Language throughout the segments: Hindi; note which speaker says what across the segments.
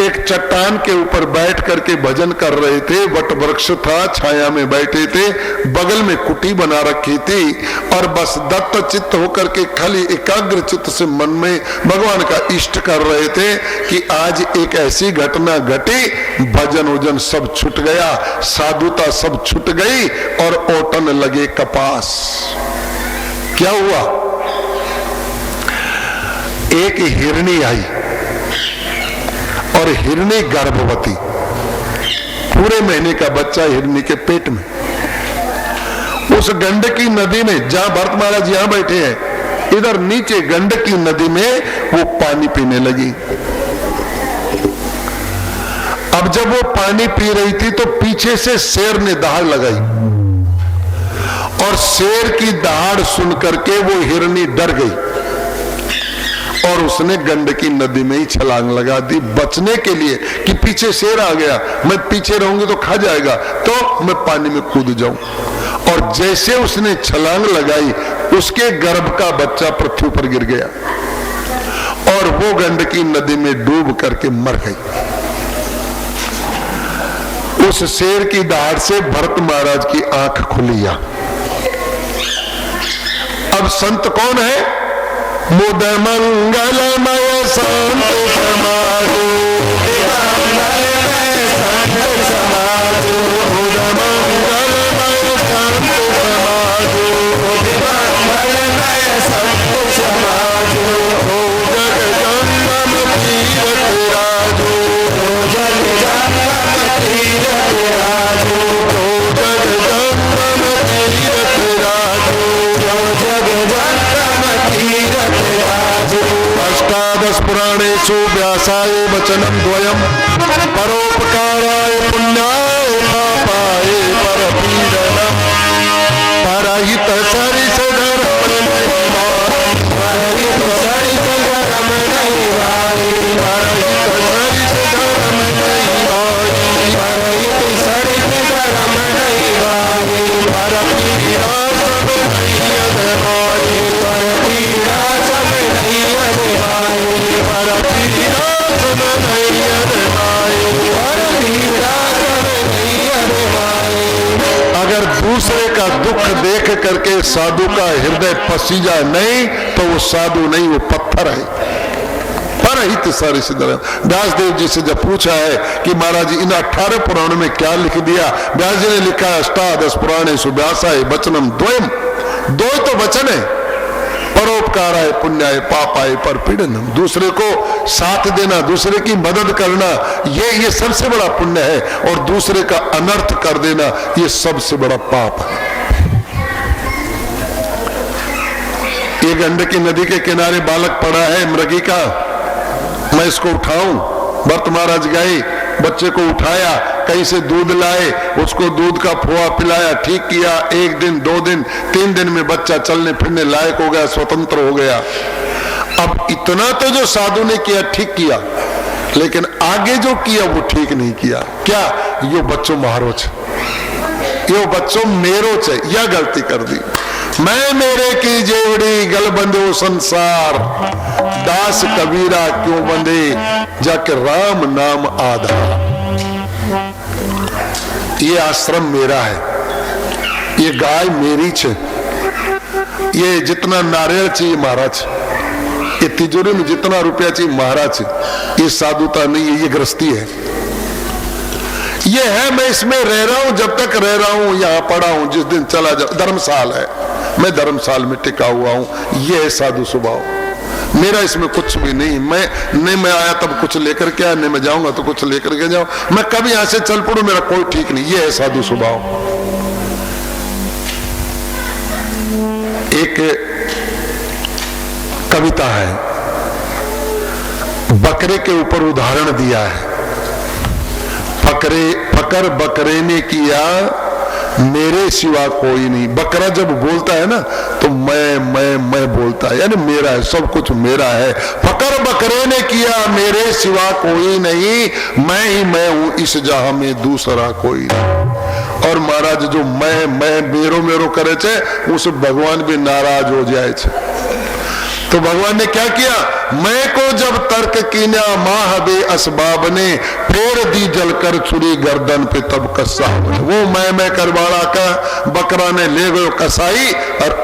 Speaker 1: एक चट्टान के ऊपर बैठ करके भजन कर रहे थे। वट वृक्ष था, छाया में बैठे थे, बगल में कुटी बना रखी थी और बस दत्त चित्त होकर के खाली एकाग्र चित्त से मन में भगवान का इष्ट कर रहे थे कि आज एक ऐसी घटना घटी, भजन वजन सब छूट गया, साधुता सब छूट गई और ओटन लगे कपास। क्या हुआ? एक हिरणी आई और हिरणी गर्भवती, पूरे महीने का बच्चा हिरणी के पेट में। उस गंडकी नदी में, जहां भरत महाराज यहां बैठे हैं, इधर नीचे गंडकी नदी में वो पानी पीने लगी। अब जब वो पानी पी रही थी तो पीछे से शेर ने दहाड़ लगाई और शेर की दहाड़ सुन करके वो हिरणी डर गई और उसने गंडकी नदी में ही छलांग लगा दी बचने के लिए कि पीछे शेर आ गया, मैं पीछे रहूंगी तो खा जाएगा, तो मैं पानी में कूद जाऊं। और जैसे उसने छलांग लगाई, उसके गर्भ का बच्चा पृथ्वी पर गिर गया और वो गंडकी नदी में डूब करके मर गई। उस शेर की दहाड़ से भरत महाराज की आंख खुली। अब संत कौन है? मुद मंगलमय संत समाधो, मुद मंगलमय संत समाधो, हो जग जन्म तीरथ राजो, हो जग जन्म तीरथ राजो, हो जग जन्म तीरथ राजो, हो जग जन्म तीरथ राजो। अष्टादश पुराणेषु व्यासाय वचनं द्वयम्, परोपकाराय पुण्याय पापाय परपीडनम्, परहित सरिस धर्म नैवाय, परहित सरिस धर्म नैवाय, परहित सरिस धर्म नैवाय, परहित सरिस धर्म नैवाय, परपीडा सब नहीं अधमाय, परपीडा सब नहीं अधमाय, परपीडा सब नहीं अधमाय, परपीडा सब नहीं अधमाय। अगर दूसरे का दुख देख करके साधु का हृदय पसीजा नहीं तो वो साधु नहीं, वो पत्थर है। परहित सरिस धर्म। व्यासदेव जी से जब पूछा है कि महाराज इन 18 पुराणों में क्या लिख दिया, व्यास जी ने लिखा है अष्टादश पुराणेषु व्यासाय वचनम द्वयम्, दो तो वचन है, परोपकाराय पुण्याय पापाय परपीडनम्, दूसरे को साथ देना, दूसरे की मदद करना, ये सबसे बड़ा पुण्य है और दूसरे का अनर्थ कर देना ये सबसे बड़ा पाप है। ये गंडकी नदी के किनारे बालक पड़ा है मृगी का, मैं इसको उठाऊं? भरत महाराज गए, बच्चे को उठाया, कहीं से दूध लाए, उसको दूध का फोआ पिलाया, ठीक किया। 1 दिन 2 दिन 3 दिन में बच्चा चलने फिरने लायक हो गया, स्वतंत्र हो गया। अब इतना तो जो साधु ने किया ठीक किया, लेकिन आगे जो किया वो ठीक नहीं किया। क्या? यो बच्चों मारो छे, यो बच्चों मेरो छे, यह गलती कर दी। मैं मेरे की जेवड़ी गल बंधो संसार, दास कबीरा क्यों बंधे, जाके राम नाम आधार। ये आश्रम मेरा है, ये गाय मेरी छे, ये जितना नारियल चाहिए महाराज, ये तिजोरी में जितना रुपया चाहिए महाराज, ये साधुता नहीं है, ये गृहस्थी है। ये है मैं इसमें रह रहा हूं, जब तक रह रहा हूं यहां पड़ा हूं, जिस दिन चला जाऊं, धर्मशाल है, मैं धर्मशाल में टिका हुआ हूं। ये है साधु स्वभाव मेरा, इसमें कुछ भी नहीं। मैं आया तब कुछ लेकर के आया, नहीं मैं जाऊंगा तो कुछ लेकर के जाऊं, मैं कभी यहां से चल पड़ू, मेरा कोई ठीक नहीं। ये है साधु स्वभाव। एक कविता है, बकरे के ऊपर उदाहरण दिया है। फकर बकरे ने किया, मेरे सिवा कोई नहीं। बकरा जब बोलता है ना तो मैं बोलता है, यानी मेरा है, सब कुछ मेरा है। फकर बकरे ने किया, मेरे सिवा कोई नहीं, मैं ही मैं हूं, इस जहां में दूसरा कोई नहीं। और महाराज जो मैं मेरो करे छे, उस भगवान भी नाराज हो जाए छे। तो भगवान ने क्या किया, मैं को जब तर्क कीना माह बे असबाब ने फेर दी जलकर छुरी गर्दन पे तब कसा। वो मैं करवाड़ा का बकरा ने ले गयो कसाई और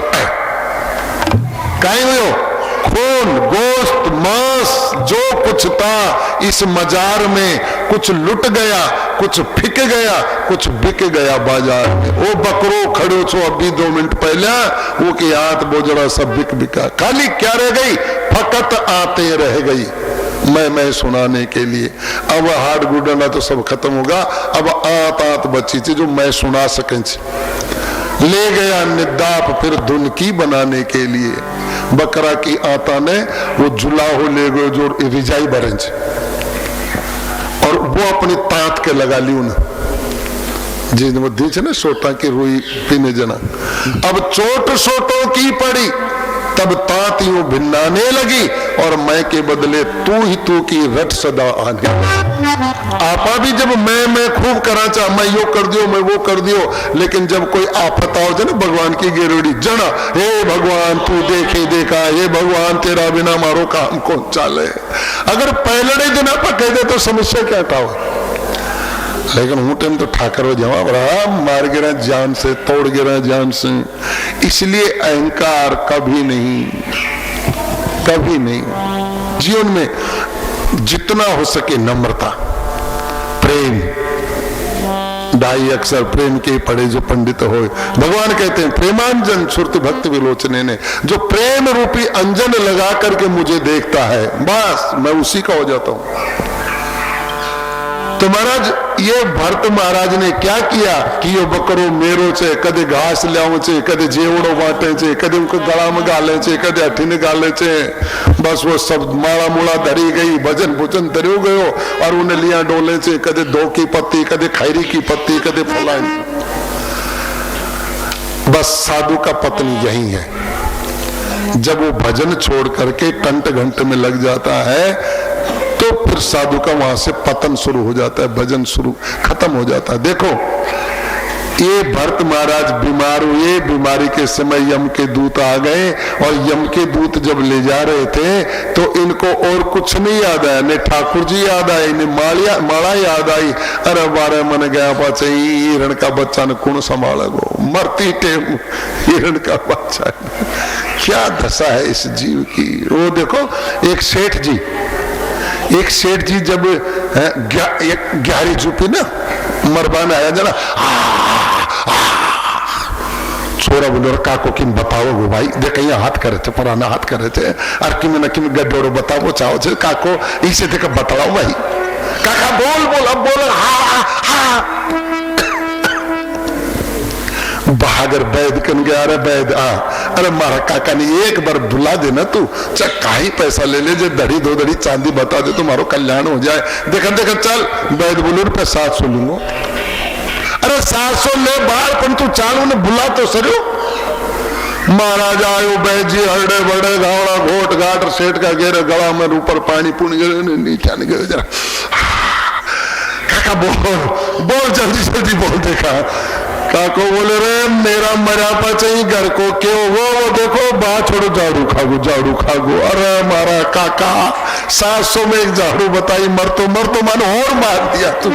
Speaker 1: कहीं हुए खून गोश्त मांस जो कुछ था इस मजार में, कुछ लुट गया, कुछ फिक गया, कुछ बिक गया बाजार में। वो बकरो खड़ो छो अभी 2 मिनट पहले, वो के हाथ बोझड़ा सब बिक बिका। खाली क्या रह गई, फकत आते रह गई मैं सुनाने के लिए। अब हाथ गुडना तो सब खत्म होगा, अब आत बची थी जो मैं सुना सके। ले गया निदाप फिर धुन की बनाने के लिए, बकरा की आता ने वो जुलाहो ले गए जो रिजाई बरंज, और वो अपनी तात के लगा ली उन्हें जिन वो दी ना सोटा की रुई पीने जना। अब चोट सोटों की पड़ी तब तात यूं भिन्नाने लगी, और मैं के बदले तू ही तू की रट सदा आने। आपा भी जब मैं खूब करा चाह, मैं यो कर दियो मैं वो कर दियो, लेकिन जब कोई आफत आओ जाए ना भगवान की गेरोड़ी जना, हे भगवान तू देखे देखा, हे भगवान तेरा बिना मारो काम कौन चाले। अगर पहले दिन आप कह दे तो समस्या क्या था, लेकिन हूं टाइम तो ठाकर हो जावा बड़ा मार गिरा जान से, तोड़ गिरा जान से। इसलिए अहंकार कभी नहीं, कभी नहीं। जीवन में जितना हो सके नम्रता, प्रेम, ढाई अक्षर प्रेम के पढ़े जो पंडित हो। भगवान कहते हैं प्रेमांजन श्रुति भक्त विलोचने ने, जो प्रेम रूपी अंजन लगा करके मुझे देखता है बस मैं उसी का हो जाता हूं। तो महाराज ये भरत महाराज ने क्या किया कि ये बकरो मेरो छे, कदे घास लियाओ छे, कदे जेवड़ो बांटे छे, कदे उनको गला में गाले छे, कदे अठीने गाले छे। बस वो सब माला मुला धरी गई, भजन भोजन धरियो गयो, और उन्हें लिया डोले छे, कदे 2 की पत्ती, कदे खैरी की पत्ती, कदे फलानी। बस साधु का पतन यही है, जब वो भजन छोड़ करके कंठ घंटे में लग जाता है तो फिर साधु का वहां से पतन शुरू हो जाता है, भजन शुरू खत्म हो जाता है। देखो ये भरत महाराज बीमार हुए, बीमारी के समय यम के दूत आ गए, और यम के दूत जब ले जा रहे थे तो इनको और कुछ नहीं याद आया, ने ठाकुर जी याद आए, इन्हें माला याद आई। अरे बारे मन गया पाचे हिरण का बच्चा ने कौन संभालेगो, मरती टेम हिरण का बच्चा। क्या दशा है इस जीव की। वो देखो एक सेठ जी जब 11 चुपी ना मरबान आया जना, छोरा बोलो काको किम बताओ गो भाई, देख यहाँ हाथ करे थे, पुराना हाथ करे थे, और किम गड्ढोरो बताओ चाहो छे काको, इसे देख बताओ भाई, काका बोल अब बोल, हाँ बहागर बैद कन गया, अरे बैद अरे मारा काका ने एक बार बुला देना तू, चाहे काई पैसा ले ले, जे दड़ी 2 दड़ी चांदी बता दे तो मारो कल्याण हो जाए। देखा चल बैद बोलू रुपये 700 लूंगा। अरे 700 ले बाहर, पर तू चाल उन्हें बुला तो सरो। महाराज आयो बैद जी हरडे बड़े गावड़ा घोट घाट सेठ का घेरे गला में ऊपर पानी पुण गए नीचा नहीं गए जरा। काका बोल जल्दी बोल। देखा काको बोले रे मेरा मरा चाहिए घर को क्यों, वो देखो बात छोड़ो, झाड़ू खागो। अरे मारा काका 700 में एक झाड़ू बताई, मर तो मानो और मार दिया तू।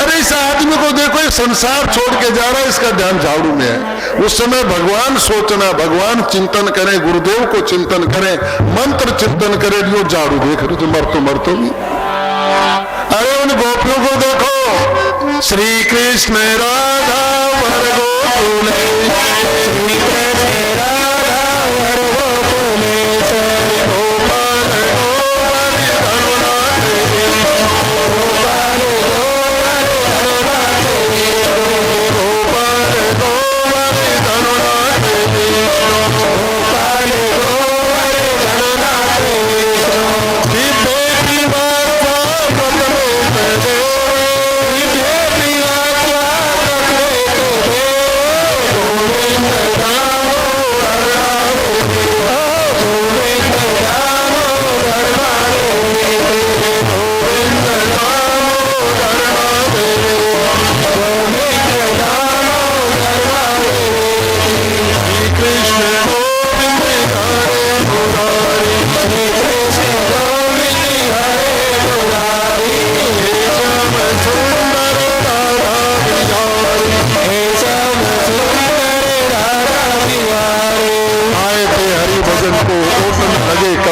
Speaker 1: अरे इस आदमी को देखो ये संसार छोड़ के जा रहा है, इसका ध्यान झाड़ू में है। उस समय भगवान सोचना, भगवान चिंतन करें, गुरुदेव को चिंतन करें, मंत्र चिंतन करें, जो झाड़ू देख रहे तो मर तो भी। अरे उन गोपियों को देखो, श्री कृष्ण राधा वर गोकुले, श्री कृष्ण राधा वर गोकुले, गोपाल गोपाल करुणाते, गोपाल गोपाल करुणाते, गोपाल गोपाल करुणाते, गोपाल गोपाल करुणाते, दिव्य वाचा पदमे दे, दिव्य वाचा पदमे दे, गोविंद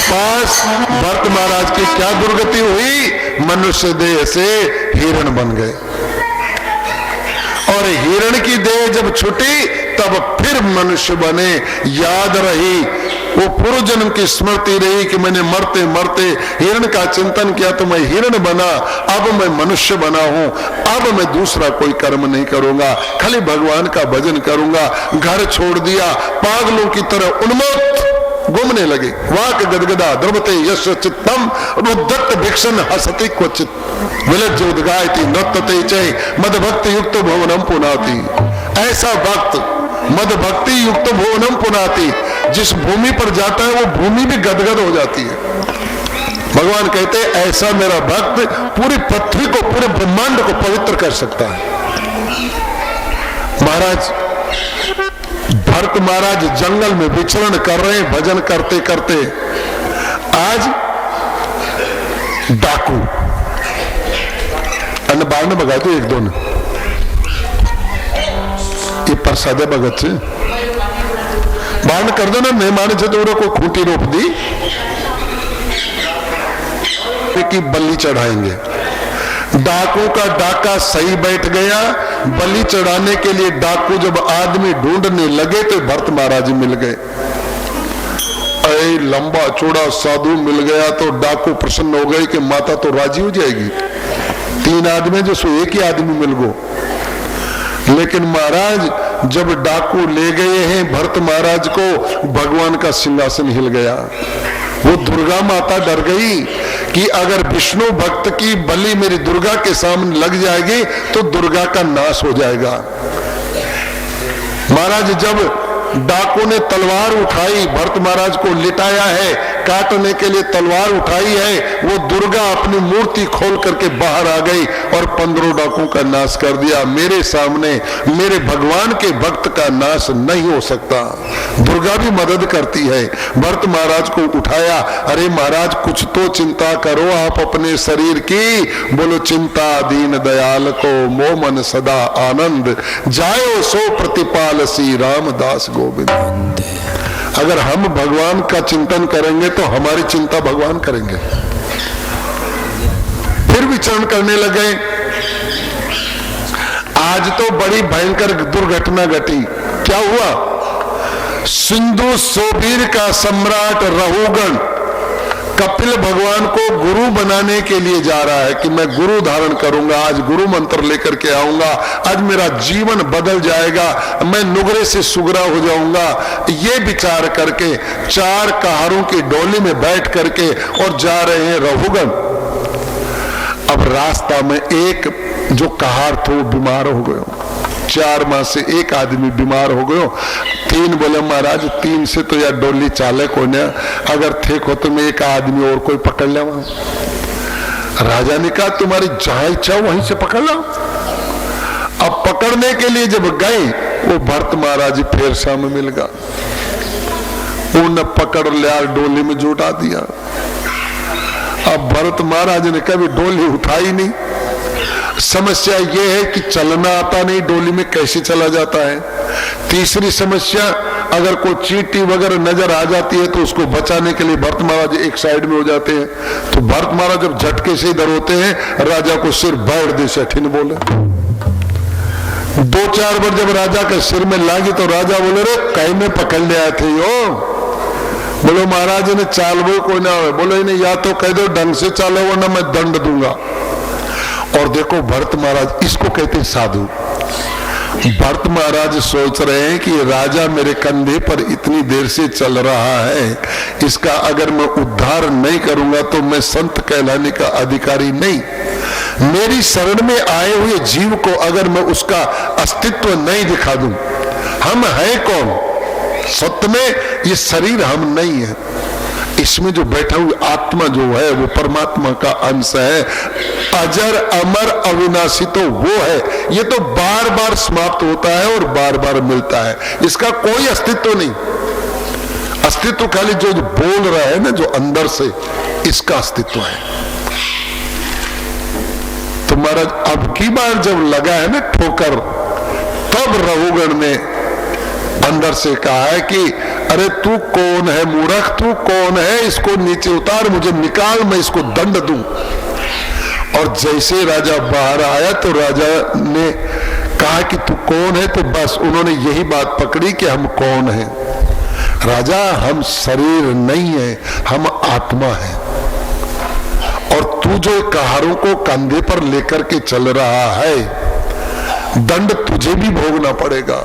Speaker 1: पास भरत महाराज की क्या दुर्गति हुई, मनुष्य देह से हिरण बन गए। और हिरण की देह जब छूटी तब फिर मनुष्य बने। याद रही वो पूर्व जन्म की स्मृति रही कि मैंने मरते मरते हिरण का चिंतन किया तो मैं हिरण बना, अब मैं मनुष्य बना हूं, अब मैं दूसरा कोई कर्म नहीं करूंगा, खाली भगवान का भजन करूंगा। घर छोड़ दिया, पागलों की तरह उन्मत्त घूमने लगे। वाक गदगदा द्रवते यश चित्तम रुद्धत भिक्षण हसति क्वचित विलज्ज उद्गायति नृत्यते चै मद भक्ति युक्त भुवनम पुनाति। ऐसा भक्त मद भक्ति युक्त भुवनम पुनाति, जिस भूमि पर जाता है वो भूमि भी गदगद हो जाती है। भगवान कहते हैं ऐसा मेरा भक्त पूरी पृथ्वी को, पूरे ब्रह्मांड को पवित्र कर सकता है। महाराज भरत महाराज जंगल में विचरण कर रहे हैं, भजन करते करते आज डाकू અને બારને બગાડ્યું એક દોને એ પ્રસાદે ભગત છે બાર कर दो ना, मेहमान છે तो कोई खूंटी रोप दी कि बलि चढ़ाएंगे। डाकू का डाका सही बैठ गया। बलि चढ़ाने के लिए डाकू जब आदमी ढूंढने लगे तो भरत महाराज मिल गए। लंबा चौड़ा साधु मिल गया तो डाकू प्रसन्न हो गए कि माता तो राजी हो जाएगी, 3 आदमी जो सो एक ही आदमी मिल गो। लेकिन महाराज जब डाकू ले गए हैं भरत महाराज को, भगवान का सिंहासन हिल गया। वो दुर्गा माता डर गई कि अगर विष्णु भक्त की बलि मेरी दुर्गा के सामने लग जाएगी तो दुर्गा का नाश हो जाएगा। महाराज जब डाकू ने तलवार उठाई, भरत महाराज को लिटाया है, काटने के लिए तलवार उठाई है, वो दुर्गा अपनी मूर्ति खोल करके बाहर आ गई और 15 डाकुओं का नाश कर दिया। मेरे सामने मेरे भगवान के भक्त का नाश नहीं हो सकता। दुर्गा भी मदद करती है। भरत महाराज को उठाया, अरे महाराज कुछ तो चिंता करो आप अपने शरीर की। बोलो चिंता दीन दयाल को मोह मन सदा आनंद, जायो सो प्रतिपाल श्री रामदास गोविंद। अगर हम भगवान का चिंतन करेंगे तो हमारी चिंता भगवान करेंगे। फिर विचरण करने लगे। आज तो बड़ी भयंकर दुर्घटना घटी। क्या हुआ? सिंधु सोबीर का सम्राट रहुगण कपिल भगवान को गुरु बनाने के लिए जा रहा है कि मैं गुरु धारण करूंगा, आज गुरु मंत्र लेकर के आऊंगा, आज मेरा जीवन बदल जाएगा, मैं नुगरे से सुगरा हो जाऊंगा। ये विचार करके 4 कहारों की डोली में बैठ करके और जा रहे हैं रहुगण। अब रास्ता में एक जो कहार थे वो बीमार हो गए। 4 माह से एक आदमी बीमार हो गयो। 3 बोले महाराज 3 से तो यार डोली चाले को न, अगर थे को तो मैं एक आदमी और कोई पकड़ ले। राजा ने कहा तुम्हारी जहां इच्छा वहीं से पकड़ लो। अब पकड़ने के लिए जब गए वो भरत महाराज फिर सामने मिल गया। उन्हें पकड़ लिया, डोली में जुटा दिया। अब भरत महाराज ने कभी डोली उठाई नहीं। समस्या यह है कि चलना आता नहीं, डोली में कैसे चला जाता है। तीसरी समस्या, अगर कोई चींटी वगैरह नजर आ जाती है तो उसको बचाने के लिए भरत महाराज एक साइड में हो जाते हैं। तो भरत महाराज जब झटके से इधर होते हैं, राजा को सिर बैठ दे सेठिन बोले। 2-4 बार जब राजा के सिर में लागी तो राजा बोले रे कहीं में पकड़ ले आए थे यो। बोलो महाराज ने चाल वो कोई ना हो। बोले इन्हें या तो कह दो ढंग से चालो वरना मैं दंड दूंगा। और देखो भरत महाराज, इसको कहते हैं साधु। भरत महाराज सोच रहे हैं कि राजा मेरे कंधे पर इतनी देर से चल रहा है, इसका अगर मैं उद्धार नहीं करूंगा तो मैं संत कहलाने का अधिकारी नहीं। मेरी शरण में आए हुए जीव को अगर मैं उसका अस्तित्व नहीं दिखा दूं, हम हैं कौन? सत्य में ये शरीर हम नहीं है। इसमें जो बैठा हुआ आत्मा जो है वो परमात्मा का अंश है। अजर अमर अविनाशी तो वो है। ये तो बार बार समाप्त होता है और बार बार मिलता है। इसका कोई अस्तित्व नहीं। अस्तित्व खाली जो बोल रहा है ना, जो अंदर से, इसका अस्तित्व है। तो महाराज अब की बार जब लगा है ना ठोकर, तब रहुगण ने अंदर से कहा है कि अरे तू कौन है मूर्ख, तू कौन है, इसको नीचे उतार, मुझे निकाल, मैं इसको दंड दूं। और जैसे राजा बाहर आया तो राजा ने कहा कि तू कौन है, तो बस उन्होंने यही बात पकड़ी कि हम कौन हैं। राजा, हम शरीर नहीं है, हम आत्मा है, और तू जो कहारों को कंधे पर लेकर के चल रहा है, दंड तुझे भी भोगना पड़ेगा।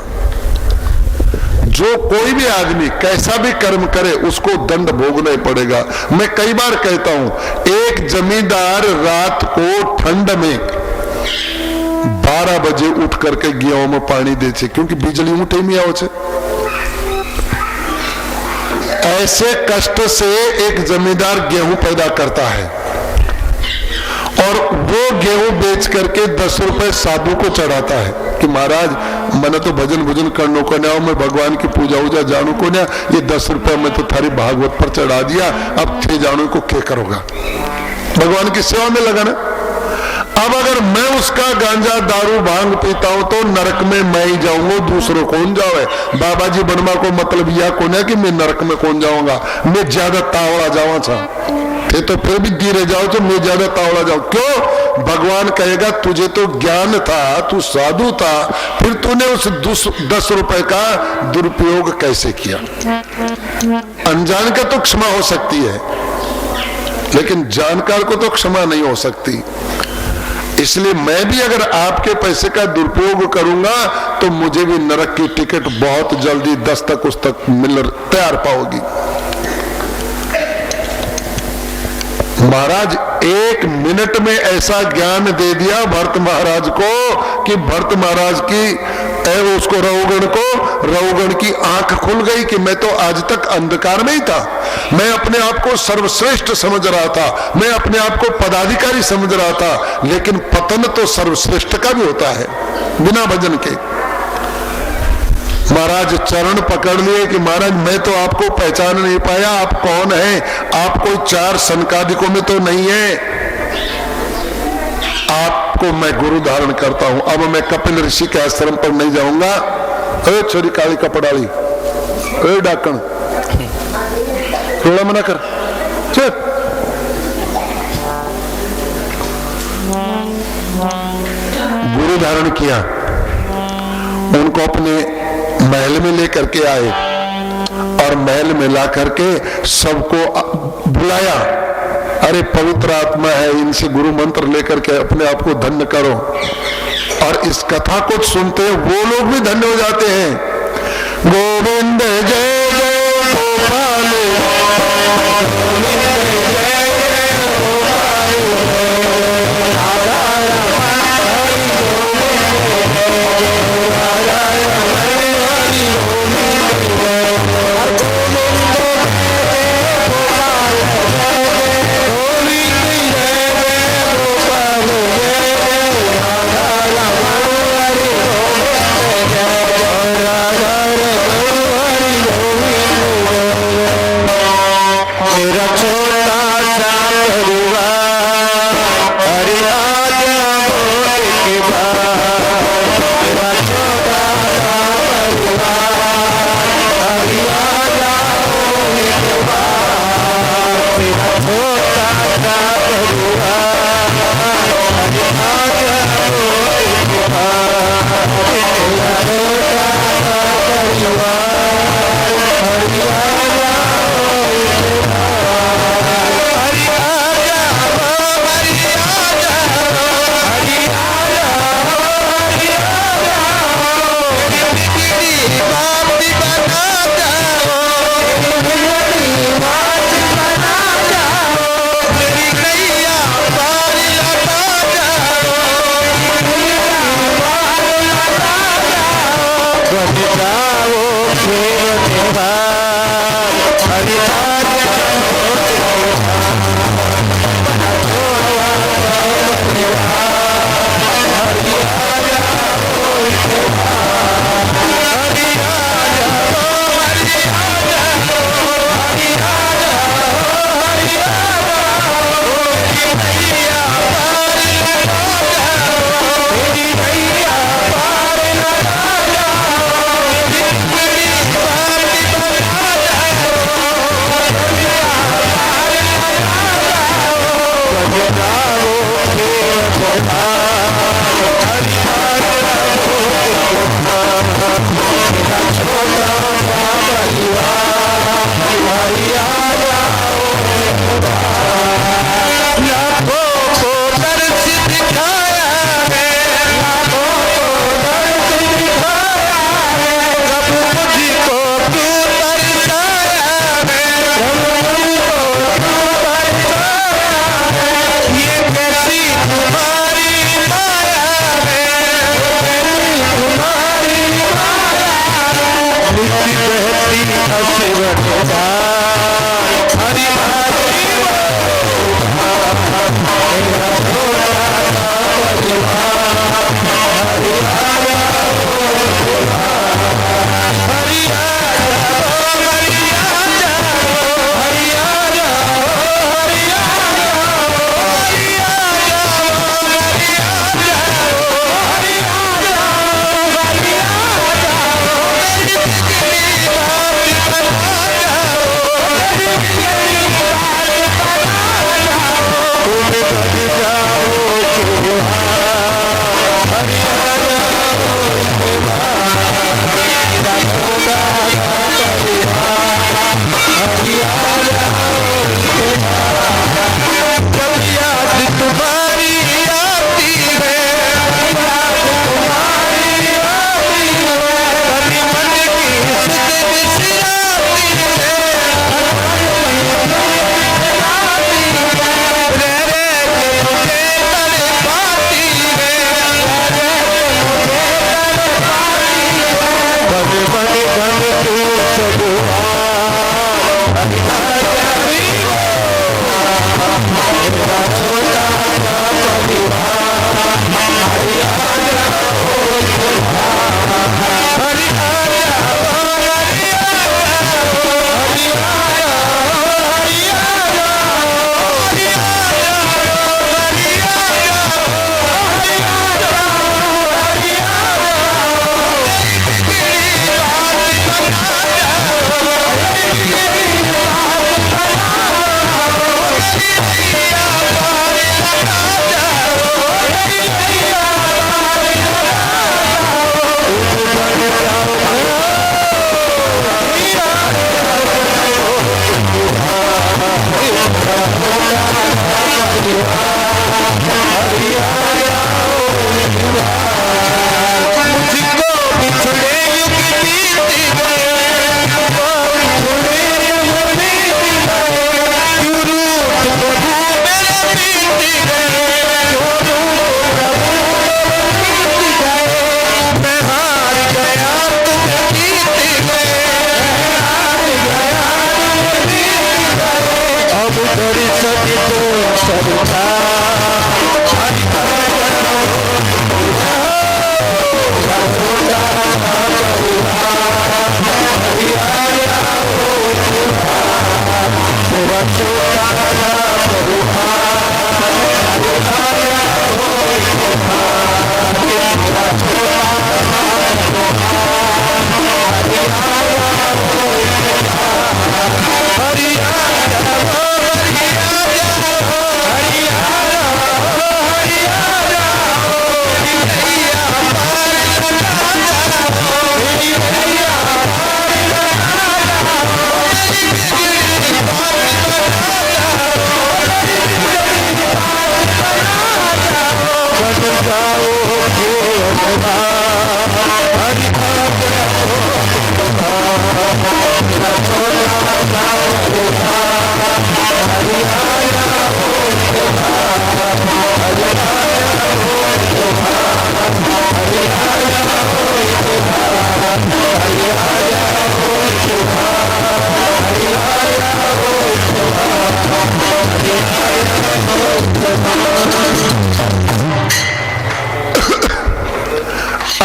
Speaker 1: जो कोई भी आदमी कैसा भी कर्म करे उसको दंड भोगना ही पड़ेगा। मैं कई बार कहता हूं, एक जमींदार रात को ठंड में 12 बजे उठ करके गेहूं में पानी दे छे, क्योंकि बिजली उठे नहीं आओ छे। ऐसे कष्ट से एक जमींदार गेहूं पैदा करता है, और वो गेहूं बेच करके 10 रुपए साधु को चढ़ाता है कि महाराज मैंने तो भजन भजन करने को ना, मैं भगवान की पूजा उजा जानू को ना, ये 10 रुपए मैं तो थारी भागवत पर चढ़ा दिया, अब थे जानू को क्या करोगा, भगवान की सेवा में लगा ना। अब अगर मैं उसका गांजा दारू भांग पीता हूं तो नरक में मैं ही जाऊंगा, दूसरों कौन जावे। बाबा जी बनवा को मतलब यह कौन है कि मैं नरक में कौन जाऊंगा, मैं ज्यादा तावड़ा जावा था, तो फिर भी धीरे जाओ तो मैं ज्यादा तावड़ा जाऊं। क्यों? भगवान कहेगा तुझे तो ज्ञान था, तू साधु था, फिर तूने उस 10 रुपए का दुरुपयोग कैसे किया। अनजान का तो क्षमा हो सकती है, लेकिन जानकार को तो क्षमा नहीं हो सकती। इसलिए मैं भी अगर आपके पैसे का दुरुपयोग करूंगा तो मुझे भी नरक की टिकट बहुत जल्दी 10 तक उस तक मिल तैयार पाओगी। महाराज 1 मिनट में ऐसा ज्ञान दे दिया भरत महाराज को कि भरत महाराज की उसको रघुगण की आंख खुल गई कि मैं तो आज तक अंधकार में ही था, मैं अपने आप को सर्वश्रेष्ठ समझ रहा था, मैं अपने आप को पदाधिकारी समझ रहा था, लेकिन पतन तो सर्वश्रेष्ठ का भी होता है बिना भजन के। महाराज चरण पकड़ लिए कि महाराज मैं तो आपको पहचान नहीं पाया, आप कौन हैं, आप कोई 4 सनकादिकों में तो नहीं है, आपको मैं गुरु धारण करता हूं। अब मैं कपिल ऋषि के आश्रम पर नहीं जाऊंगा। अरे छोरी काली कपड़ाली, अरे डाकण थोड़ा मना कर, चल। गुरु धारण किया, उनको अपने महल में लेकर के आए और महल में ला करके सबको बुलाया। अरे पवित्र आत्मा है, इनसे गुरु मंत्र लेकर के अपने आप को धन्य करो। और इस कथा को सुनते हैं वो लोग भी धन्य हो जाते हैं। गोविंद जय जय गोपाल,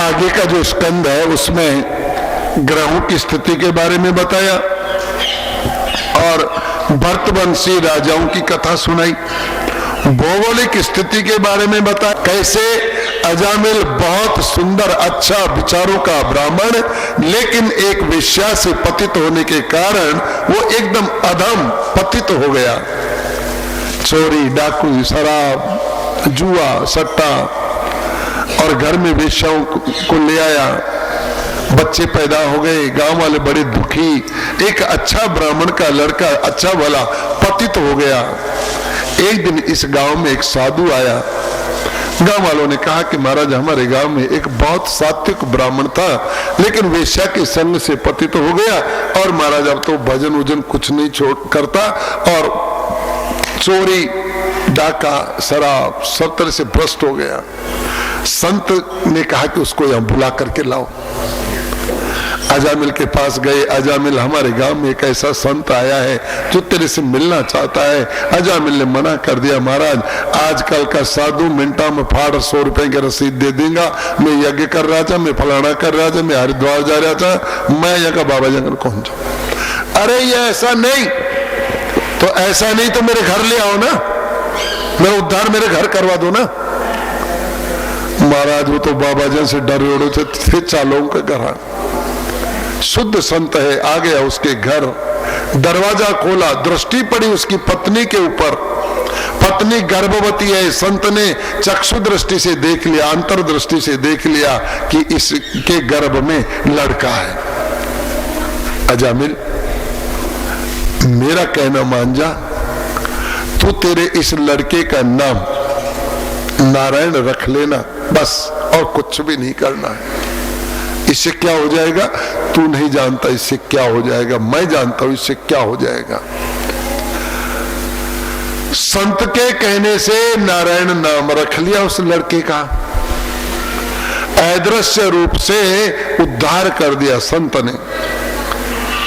Speaker 1: आगे का जो स्कंद है उसमें ग्रहों की स्थिति के बारे में बताया और भरतवंशी राजाओं की कथा सुनाई। भौगोलिक स्थिति के बारे में बताया, कैसे अजामिल बहुत सुंदर अच्छा विचारों का ब्राह्मण, लेकिन एक वेश्या से पतित होने के कारण वो एकदम अधम पतित हो गया। चोरी, डाकू, शराब, जुआ सट्टा, और घर में वेश्याओं को ले आया, बच्चे पैदा हो गए, गांव वाले बड़े दुखी। एक अच्छा ब्राह्मण का लड़का अच्छा भला पतित हो गया। एक दिन इस गांव में एक साधु आया। गांव वालों ने कहा कि महाराज हमारे गांव में एक बहुत सात्विक ब्राह्मण था, लेकिन वेश्या के संग से पतित हो गया, और महाराज अब तो भजन वजन कुछ नहीं छोड़ करता, और चोरी डाका शराब सब तरह से भ्रष्ट हो गया। संत ने कहा कि उसको यहां बुला करके लाओ। अजामिल के पास गए। अजामिल हमारे गांव में एक ऐसा संत आया है जो तेरे से मिलना चाहता है। अजामिल ने मना कर दिया, महाराज आजकल का साधु मिनटा में फाड़ 100 रुपए की रसीद दे देगा। मैं यज्ञ कर रहा था, मैं फलाना कर रहा था, मैं हरिद्वार जा रहा था, मैं यहाँ का बाबा जंगल पहुंच जाऊं। अरे ये ऐसा नहीं, तो ऐसा नहीं तो मेरे घर ले आओ ना, मेरा उद्धार मेरे घर करवा दो ना। महाराज वो तो बाबा जन से डर उड़े थे, चालों का घर शुद्ध संत है। आ गया उसके घर, दरवाजा खोला, दृष्टि पड़ी उसकी पत्नी के ऊपर। पत्नी गर्भवती है। संत ने चक्षु दृष्टि से देख लिया, अंतर दृष्टि से देख लिया कि इसके गर्भ में लड़का है। अजामिल मेरा कहना मान जा, तू तेरे इस लड़के का नाम नारायण रख लेना बस, और कुछ भी नहीं करना है। इससे क्या हो जाएगा तू नहीं जानता, इससे क्या हो जाएगा मैं जानता हूं, इससे क्या हो जाएगा। संत के कहने से नारायण नाम रख लिया उस लड़के का। अदृश्य रूप से उद्धार कर दिया संत ने।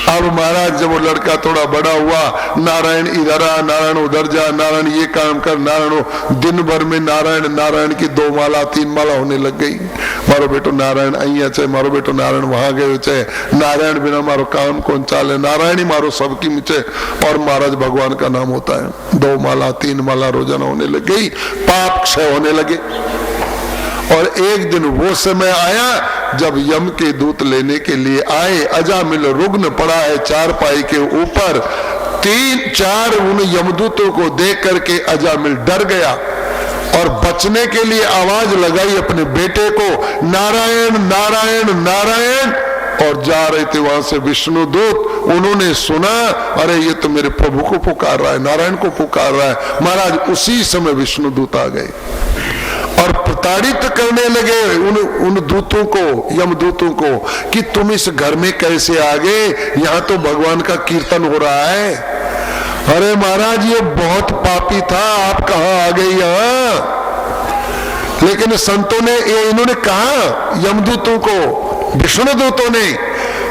Speaker 1: अब महाराज जब वो लड़का थोड़ा बड़ा हुआ, नारायण इधर आ, नारायण उधर जा, नारायण ये काम कर, नारायण दिन भर में नारायण नारायण की 2 माला 3 माला होने लग गई। मारो बेटो नारायण अहिया चे, मारो बेटो नारायण वहां गए चे, नारायण बिना मारो काम कौन चाले, नारायण ही मारो सबकी नीचे। और महाराज भगवान का नाम होता है। 2 माला 3 माला रोजाना होने लग गई, पाप क्षय होने लगे। और एक दिन वो समय आया जब यम के दूत लेने के लिए आए। अजामिल रुग्ण पड़ा है चारपाई के ऊपर। 3-4 उन यमदूतों को देख करके अजामिल डर गया और बचने के लिए आवाज लगाई अपने बेटे को, नारायण नारायण नारायण। और जा रहे थे वहां से विष्णु दूत, उन्होंने सुना अरे ये तो मेरे प्रभु को पुकार रहा है, नारायण को पुकार रहा है। महाराज उसी समय विष्णु दूत आ गए और प्रताड़ित करने लगे उन दूतों को, यमदूतों को, कि तुम इस घर में कैसे आ गए, यहाँ तो भगवान का कीर्तन हो रहा है। अरे महाराज ये बहुत पापी था, आप कहाँ आ गए यहाँ। लेकिन संतों ने इन्होंने कहा यमदूतों को, विष्णु दूतों ने,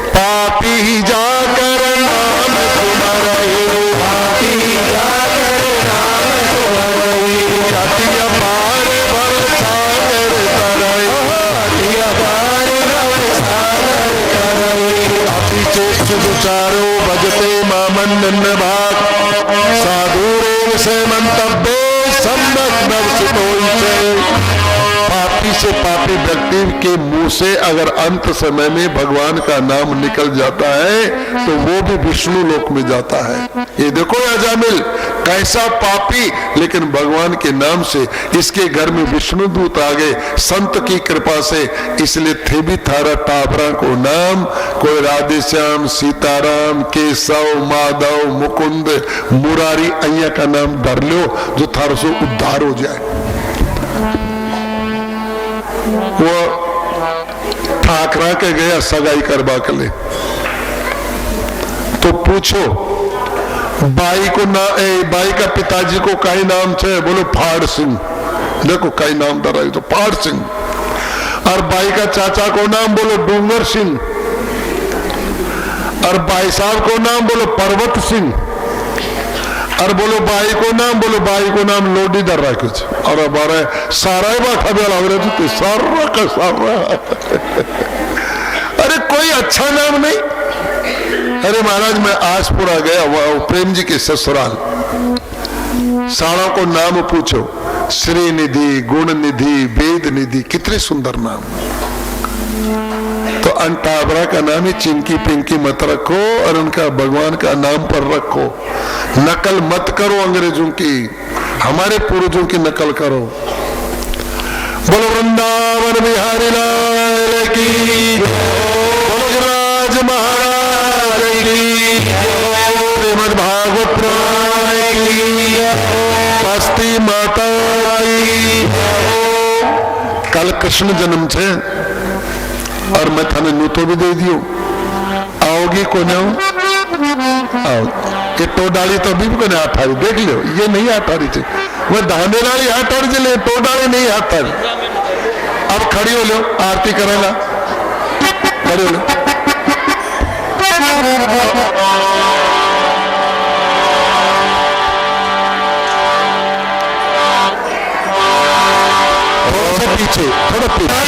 Speaker 1: पापी ही जाकर नाम तुम्हारा, पापी ही जाकर नाम तुम्हारा, जातिया पार भर सागर कराई, जातिया पार भर सागर कराई, पापी चेष्ट विचारो भजते मामन भाग, साधुरेव से मंतव्य सम्यक दर्शितो। पापी से पापी व्यक्ति के मुंह से अगर अंत समय में भगवान का नाम निकल जाता है तो वो भी विष्णु लोक में जाता है। ये देखो अजामिल कैसा पापी, लेकिन भगवान के नाम से इसके घर में विष्णु दूत आ गए संत की कृपा से। इसलिए थे भी थारा टाबरा को नाम, कोई राधे श्याम सीताराम केशव माधव मुकुंद मुरारी अय्या का नाम धर लो जो थारो से उद्धार हो जाए। वो ठाकरा के गया सगाई करवा के ले, तो पूछो बाई को ना बाई का पिताजी को कई नाम छे, बोलो फाड़ सिंह। देखो कई नाम धरा तो फाड़ सिंह। और बाई का चाचा को नाम बोलो डूंगर सिंह, और बाई साहब को नाम बोलो पर्वत सिंह, और बोलो बाई को नाम लोडी दर रहा कुछ। और हमारे सारा थे सारा का सारा। अरे कोई अच्छा नाम नहीं। अरे महाराज मैं आजपुरा गया वहां प्रेम जी के ससुराल, सारा को नाम पूछो, श्रीनिधि गुण निधि वेद निधि, कितने सुंदर नाम। तो अंटाबरा का नाम ही चिंकी पिंकी मत रखो और उनका भगवान का नाम पर रखो। नकल मत करो अंग्रेजों की, हमारे पूर्वजों की नकल करो। बोलो वृंदावन बिहारी लाल की, बोलो गिरिराज महाराज की, श्रीमद् भागवत पुराण की, बस्ती माता की। कल कृष्ण जन्म छे और मैं थाने न्यूतो भी दे दियो, आओगी को न आओ कि तो डाली तो भी को हाथ हारी देख लो, ये नहीं हाथ हारी थी, वह दाने डाली हाथ हारी चले, तो डाली नहीं हाथ हारी। अब खड़ी हो लो, आरती करेगा, खड़ी हो लो। पीछे थोड़ा पीछे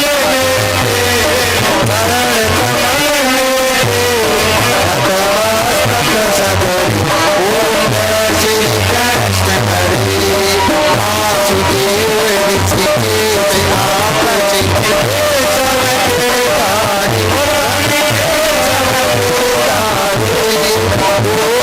Speaker 1: Oh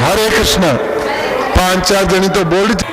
Speaker 1: हरे कृष्ण 5-4 जणी तो बोली थी।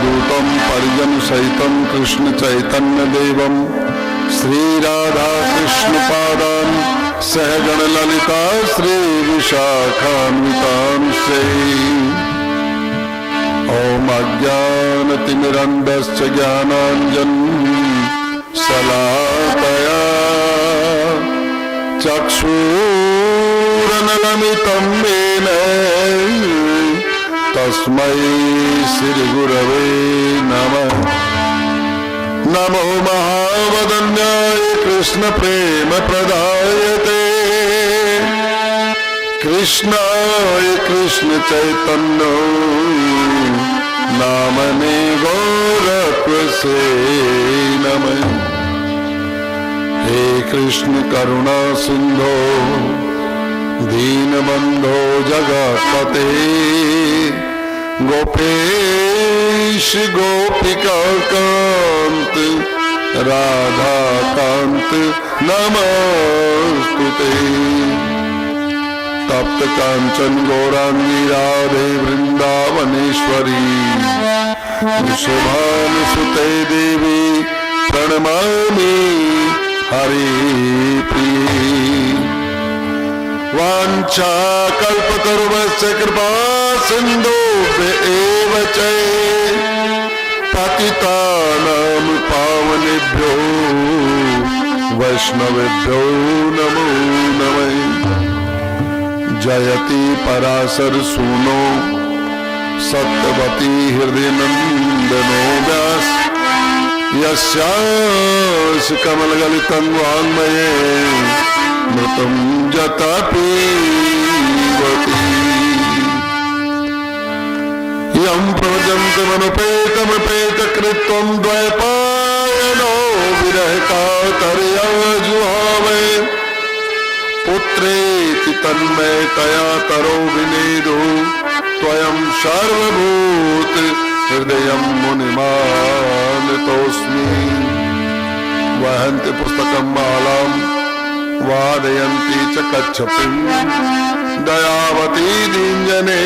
Speaker 1: दूतम परिजन सहितम कृष्ण चैतन्य देवम श्री राधा कृष्ण पादान सहगण ललिता श्री विशाखान्वितांश्च ओम अज्ञानतिमिरन्धस्य ज्ञानाञ्जन शलाकया चक्षुरुन्मीलितं येन तस्मै श्री गुरवे नमः। नमो महावदन्याय कृष्ण प्रेम प्रदायते कृष्णाय कृष्ण चैतन्य नामने गौरत्वसे नमः। हे कृष्ण करुणा सिंधो दीनबंधो जगत्पते गोपेश गोपिका कांत राधा कांत नमस्तुते। तप्त कांचन गौरांगी राधे वृंदावनेश्वरी शुभानुसुते देवी प्रणमामि हरिप्रिये। वाञ्छा कल्पतरुभ्यश्च कृपा सिन्धुभ्य एव च पतितानां पावनेभ्यो वैष्णवेभ्यो नमो नमः। जयति पराशर सूनो सत्यवती हृदय नंदनो व्यास यस्यास्य कमलगलितं वाङ्मये मृतं जता पीबती। यं प्रव्रजन्तमनुपेतमपेतकृत्वं द्वैपायनो विरह कातर्यजुहावे पुत्रेति तन्मयतया तरो विनेदो त्वयं सर्वभूत हृदयं मुनिमानतोऽस्मि। वहन्ति पुस्तकं मालां वादयन्ति च कच्छपिं दयावती दीनजने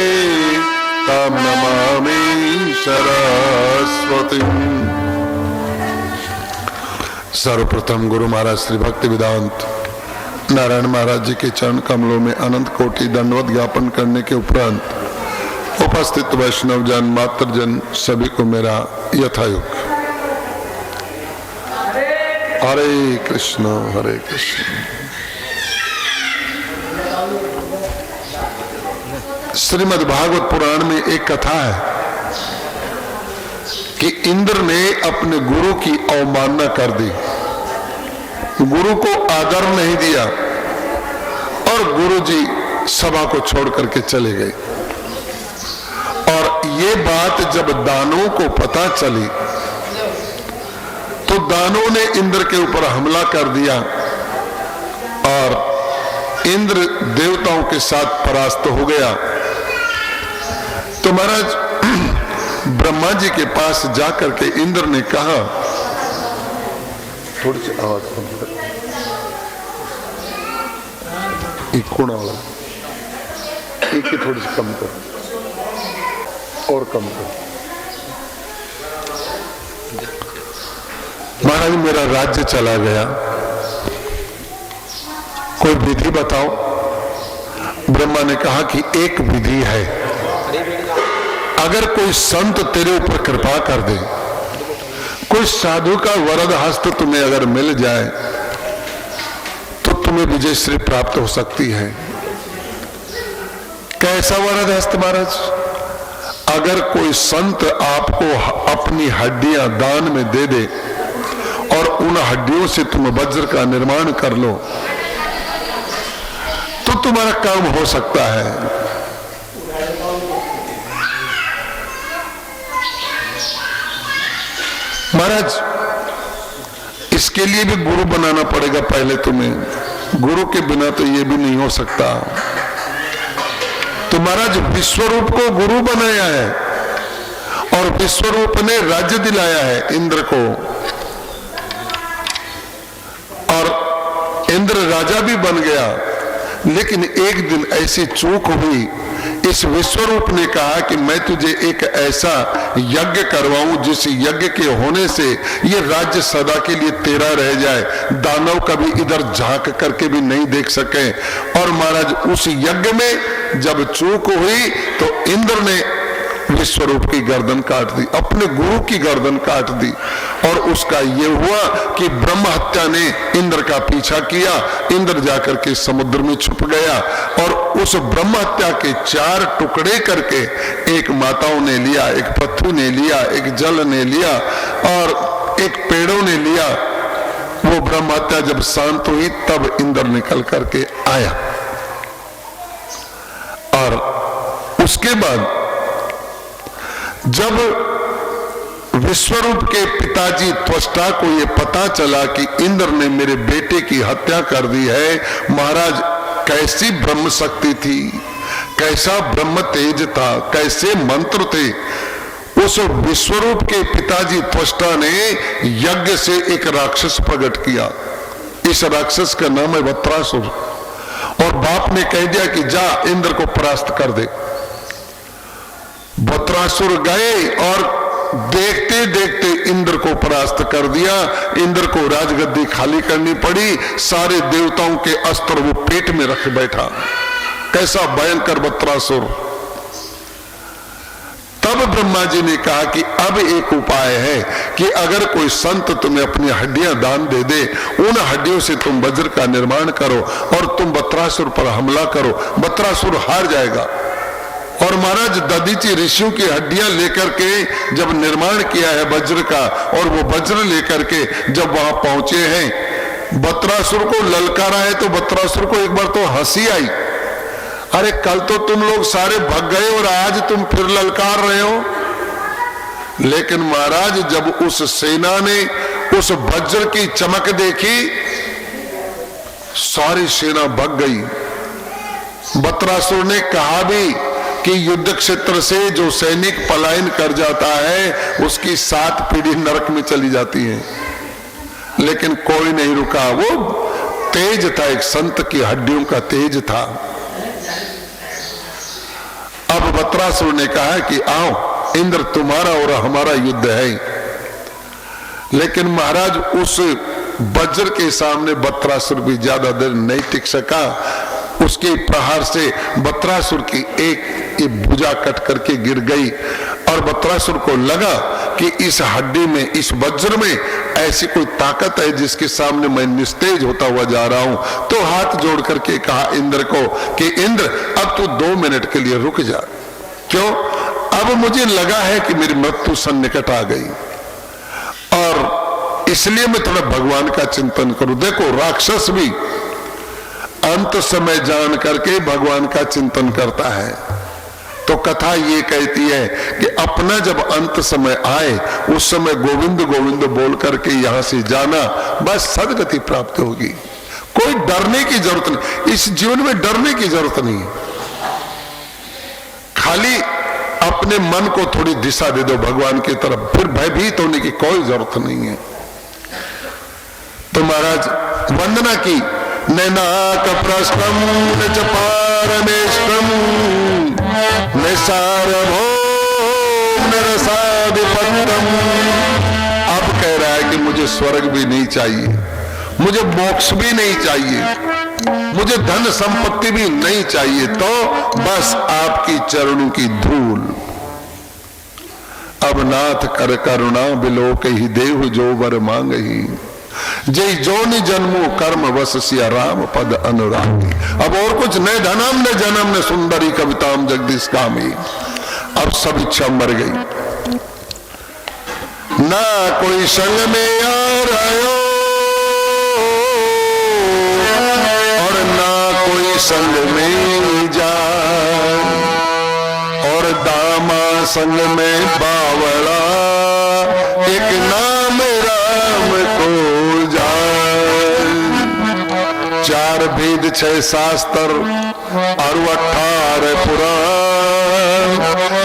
Speaker 1: तां नमामि सरस्वतीं। सर्वप्रथम गुरु महाराज श्री भक्ति वेदांत नारायण महाराज जी के चरण कमलों में अनंत कोटि दंडवत ज्ञापन करने के उपरांत उपस्थित वैष्णव जन मात्र जन सभी को मेरा यथायुग हरे कृष्ण हरे कृष्ण। श्रीमद् भागवत पुराण में एक कथा है कि इंद्र ने अपने गुरु की अवमानना कर दी, गुरु को आदर नहीं दिया और गुरु जी सभा को छोड़ करके चले गए। और ये बात जब दानवों को पता चली तो दानवों ने इंद्र के ऊपर हमला कर दिया और इंद्र देवताओं के साथ परास्त हो गया। तो महाराज ब्रह्मा जी के पास जाकर के इंद्र ने कहा, थोड़ी सी आवाज कम कर, एक कोना वाला एक ही थोड़ी सी कम कर और कम कर। महाराज मेरा राज्य चला गया, कोई विधि बताओ। ब्रह्मा ने कहा कि एक विधि है, अगर कोई संत तेरे ऊपर कृपा कर दे, कोई साधु का वरद हस्त तुम्हें अगर मिल जाए तो तुम्हें विजयश्री प्राप्त हो सकती है। कैसा वरद हस्त महाराज? अगर कोई संत आपको अपनी हड्डियां दान में दे दे और उन हड्डियों से तुम वज्र का निर्माण कर लो तो तुम्हारा काम हो सकता है। महाराज इसके लिए भी गुरु बनाना पड़ेगा पहले तुम्हें। गुरु के बिना तो ये भी नहीं हो सकता। तो महाराज विश्वरूप को गुरु बनाया है और विश्वरूप ने राज्य दिलाया है इंद्र को, और इंद्र राजा भी बन गया। लेकिन एक दिन ऐसी चूक हुई, इस विश्वरूप ने कहा कि मैं तुझे एक ऐसा यज्ञ करवाऊं जिस यज्ञ के होने से ये राज्य सदा के लिए तेरा रह जाए, दानव कभी इधर झांक करके भी नहीं देख सके। और महाराज उस यज्ञ में जब चूक हुई तो इंद्र ने विश्वरूप की गर्दन काट दी, अपने गुरु की गर्दन काट दी। और उसका ये हुआ कि ब्रह्म हत्या ने इंद्र का पीछा किया, इंद्र जाकर के समुद्र में छुप गया और उस ब्रह्म हत्या के 4 टुकड़े करके एक माताओं ने लिया, एक पृथ्वी ने लिया, एक जल ने लिया और एक पेड़ों ने लिया। वो ब्रह्म हत्या जब शांत हुई तब इंद्र निकल करके आया। और उसके बाद जब विश्वरूप के पिताजी त्वष्टा को यह पता चला कि इंद्र ने मेरे बेटे की हत्या कर दी है, महाराज कैसी ब्रह्म शक्ति थी, कैसा ब्रह्म तेज था, कैसे मंत्र थे। उस विश्वरूप के पिताजी त्वष्टा ने यज्ञ से एक राक्षस प्रकट किया। इस राक्षस का नाम है वत्रासुर। और बाप ने कह दिया कि जा इंद्र को परास्त कर दे। वत्रासुर गए और देखते देखते इंद्र को परास्त कर दिया। इंद्र को राजगद्दी खाली करनी पड़ी, सारे देवताओं के अस्त्र वो पेट में रख बैठा। कैसा भयंकर वत्रासुर। तब ब्रह्मा जी ने कहा कि अब एक उपाय है कि अगर कोई संत तुम्हें अपनी हड्डियां दान दे दे, उन हड्डियों से तुम वज्र का निर्माण करो और तुम वत्रासुर पर हमला करो, वत्रासुर हार जाएगा। और महाराज दधीचि ऋषियों की हड्डियां लेकर के जब निर्माण किया है वज्र का, और वो वज्र लेकर के जब वहां पहुंचे हैं, वत्रासुर को ललकारा है तो वत्रासुर को एक बार तो हंसी आई। अरे कल तो तुम लोग सारे भाग गए और आज तुम फिर ललकार रहे हो। लेकिन महाराज जब उस सेना ने उस वज्र की चमक देखी, सारी सेना भाग गई। वत्रासुर ने कहा भी कि युद्ध क्षेत्र से जो सैनिक पलायन कर जाता है उसकी 7 पीढ़ी नरक में चली जाती है। लेकिन कोई नहीं रुका। वो तेज था, एक संत की हड्डियों का तेज था। अब वत्रासुर ने कहा कि आओ इंद्र, तुम्हारा और हमारा युद्ध है। लेकिन महाराज उस वज्र के सामने वत्रासुर भी ज्यादा देर नहीं टिक सका। उसके प्रहार से वत्रासुर की एक भुजा कट करके गिर गई और वत्रासुर को लगा कि इस हड्डी में, इस वज्र में ऐसी कोई ताकत है जिसके सामने मैं निस्तेज होता हुआ जा रहा हूं। तो हाथ जोड़ करके कहा इंद्र को कि इंद्र अब तू 2 मिनट के लिए रुक जा। क्यों? अब मुझे लगा है कि मेरी मृत्यु सन्निकट आ गई और इसलिए मैं थोड़ा भगवान का चिंतन करूं। देखो राक्षस भी अंत समय जान करके भगवान का चिंतन करता है। तो कथा ये कहती है कि अपना जब अंत समय आए उस समय गोविंद गोविंद बोल करके यहां से जाना, बस सदगति प्राप्त होगी। कोई डरने की जरूरत नहीं, इस जीवन में डरने की जरूरत नहीं है। खाली अपने मन को थोड़ी दिशा दे दो भगवान की तरफ, फिर भयभीत होने की कोई जरूरत नहीं है। तो महाराज वंदना की। नैनाक प्रश्नम न च पारमेष्टम न सार्वभौम न रसाधिपत्यम। अब कह रहा है कि मुझे स्वर्ग भी नहीं चाहिए, मुझे मोक्ष भी नहीं चाहिए, मुझे धन संपत्ति भी नहीं चाहिए, तो बस आपकी चरणों की धूल। अब नाथ कर करुणा बिलोक ही देव जो वर मांग ही, जय जोनि जन्मो कर्म वश सिया राम पद अनुरागी। अब और कुछ न धनम न जन्म न सुंदरी कविताम जगदीश कामी। अब सब इच्छा मर गई। ना कोई संग में यार आयो और ना कोई संग में जाए, और दामा संग में बावला एक नाम राम को 4 वेद 6 शास्त्र और 18 पुराण,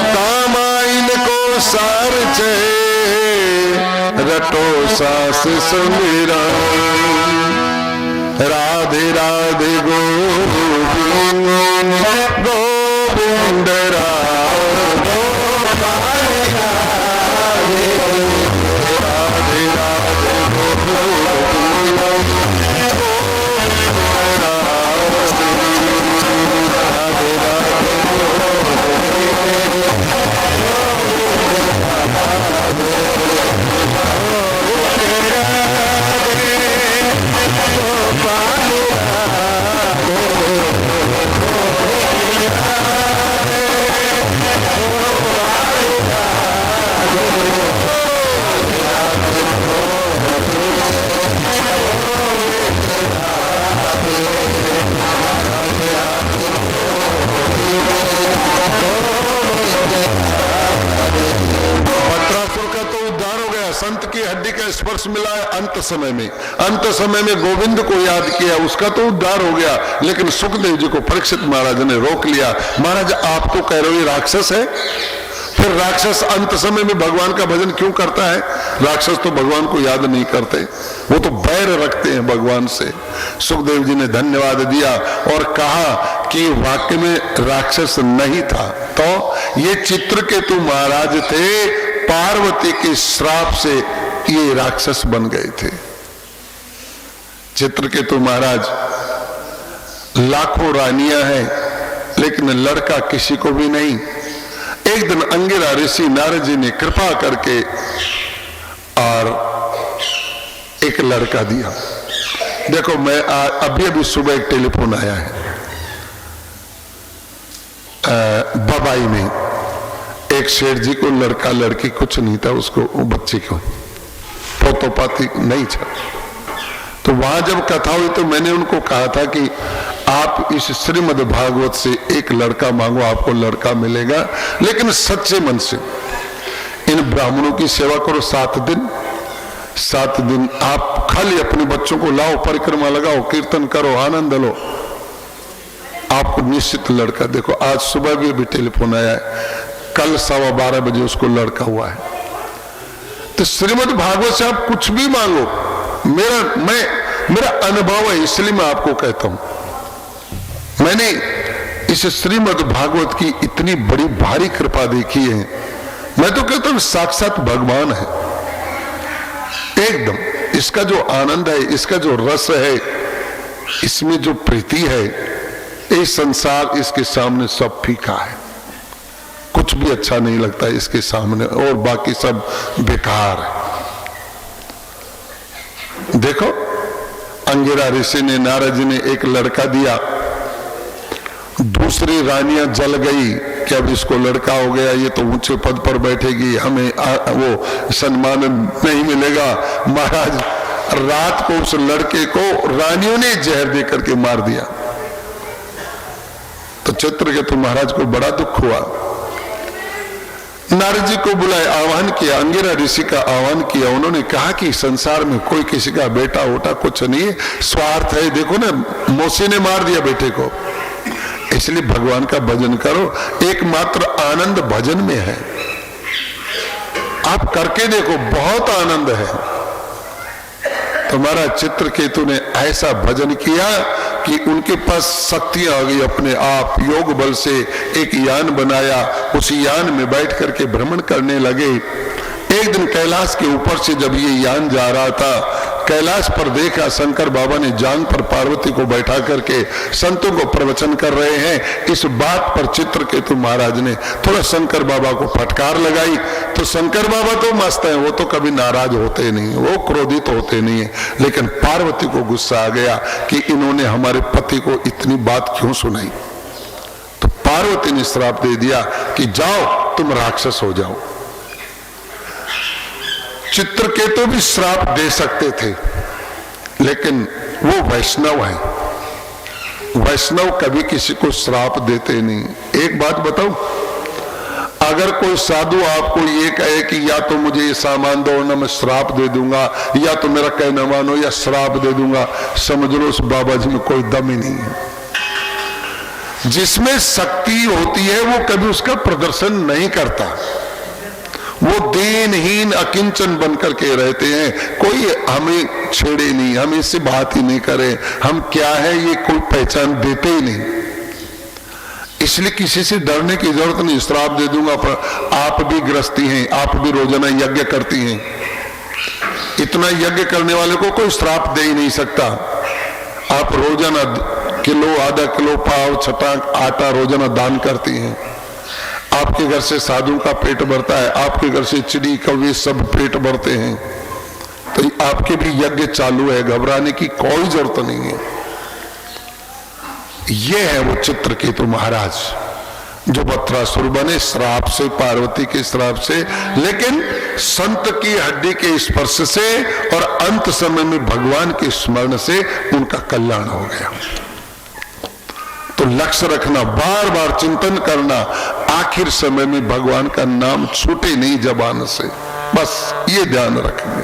Speaker 1: कामाइन को सार छे रटो सास सुमिरन। राधे राधे गोविंद गोविंद राधे राधे राधे संत की हड्डी का स्पर्श मिला है अंत समय में। अंत समय में गोविंद को याद किया, उसका तो उद्धार हो गया। लेकिन सुखदेव जी को परीक्षित महाराज ने रोक लिया। महाराज आप तो कह रहे हो ये राक्षस है, फिर राक्षस अंत समय में भगवान का भजन क्यों करता है? राक्षस तो भगवान को याद नहीं करते, वो तो बैर रखते हैं भगवान से। सुखदेव जी ने धन्यवाद दिया और कहा कि वाक्य में राक्षस नहीं था, तो ये चित्रकेतु महाराज थे, पार्वती के श्राप से ये राक्षस बन गए थे। चित्रकेतु महाराज लाखों रानियां हैं लेकिन लड़का किसी को भी नहीं। एक दिन अंगिरा ऋषि नारद जी ने कृपा करके और एक लड़का दिया। देखो मैं अभी अभी सुबह एक टेलीफोन आया है बबाई में, एक शेठ जी को लड़का लड़की कुछ नहीं था, उसको बच्चे को पोतो पाती नहीं था। तो वहां जब कथा हुई तो मैंने उनको कहा था कि आप इस श्रीमद् भागवत से एक लड़का मांगो, आपको लड़का मिलेगा, लेकिन सच्चे मन से। इन ब्राह्मणों की सेवा करो 7 दिन, 7 दिन आप खाली अपने बच्चों को लाओ, परिक्रमा लगाओ, कीर्तन करो, आनंद लो, आपको निश्चित लड़का। देखो आज सुबह भी अभी टेलीफोन आया है, कल 12:15 बजे उसको लड़का हुआ है। तो श्रीमद् भागवत से आप कुछ भी मांगो, मेरा अनुभव है, इसलिए मैं आपको कहता हूं। मैंने इस श्रीमद् भागवत की इतनी बड़ी भारी कृपा देखी है, मैं तो कहता हूं साक्षात भगवान है एकदम। इसका जो आनंद है, इसका जो रस है, इसमें जो प्रीति है, ये संसार इसके सामने सब फीका है, कुछ भी अच्छा नहीं लगता है इसके सामने, और बाकी सब बेकार है। देखो अंगिरा ऋषि ने, नारद जी ने एक लड़का दिया, दूसरी रानियां जल गई कि अब इसको लड़का हो गया, ये तो ऊंचे पद पर बैठेगी, हमें वो सम्मान नहीं मिलेगा। महाराज रात को उस लड़के को रानियों ने जहर दे करके मार दिया। तो चित्रकेतु महाराज को बड़ा दुख हुआ। नारद जी को बुलाए, आह्वान किया, अंगिरा ऋषि का आह्वान किया। उन्होंने कहा कि संसार में कोई किसी का बेटा होता कुछ नहीं है, स्वार्थ है। देखो ना मौसी ने मार दिया बेटे को, इसलिए भगवान का भजन करो, एकमात्र आनंद भजन में है। आप करके देखो, बहुत आनंद है। तुम्हारा चित्रकेतु ने ऐसा भजन किया कि उनके पास शक्तियां आ गई, अपने आप योग बल से एक यान बनाया, उस यान में बैठ करके भ्रमण करने लगे। एक दिन कैलाश के ऊपर से जब ये यान जा रहा था, कैलाश पर देखा शंकर बाबा ने जांग पर पार्वती को बैठा करके संतों को प्रवचन कर रहे हैं। इस बात पर चित्रकेतु महाराज ने थोड़ा शंकर बाबा को फटकार लगाई। तो शंकर बाबा तो मस्त है, वो तो कभी नाराज होते नहीं, वो क्रोधित होते नहीं है, लेकिन पार्वती को गुस्सा आ गया कि इन्होंने हमारे पति को इतनी बात क्यों सुनाई। तो पार्वती ने श्राप दे दिया कि जाओ तुम राक्षस हो जाओ। चित्रकेतु भी श्राप दे सकते थे, लेकिन वो वैष्णव है, वैष्णव कभी किसी को श्राप देते नहीं। एक बात बताऊं, अगर कोई साधु आपको ये कहे कि या तो मुझे ये सामान दो ना मैं श्राप दे दूंगा, या तो मेरा कहना मानो या श्राप दे दूंगा, समझ लो उस बाबा जी में कोई दम ही नहीं है। जिसमें शक्ति होती है वो कभी उसका प्रदर्शन नहीं करता, वो दीनहीन अकिंचन बनकर के रहते हैं। कोई हमें छेड़े नहीं, हम इससे बात ही नहीं करें, हम क्या है ये कोई पहचान देते ही नहीं। इसलिए किसी से डरने की जरूरत नहीं। श्राप दे दूंगा, पर आप भी गृहस्थी हैं, आप भी रोजाना यज्ञ करती हैं, इतना यज्ञ करने वाले को कोई श्राप दे ही नहीं सकता। आप रोजाना किलो आधा किलो पाव छटाक आटा रोजाना दान करती हैं, आपके घर से साधु का पेट भरता है, आपके घर से चिड़ी कौवे सब पेट भरते हैं, तो आपके भी यज्ञ चालू है, घबराने की कोई जरूरत नहीं है। ये है वो चित्रकेतु महाराज जो बत्रासुर बने श्राप से, पार्वती के श्राप से, लेकिन संत की हड्डी के स्पर्श से और अंत समय में भगवान के स्मरण से उनका कल्याण हो गया। तो लक्ष्य रखना, बार बार चिंतन करना, आखिर समय में भगवान का नाम छूटे नहीं जबान से, बस ये ध्यान रखेंगे।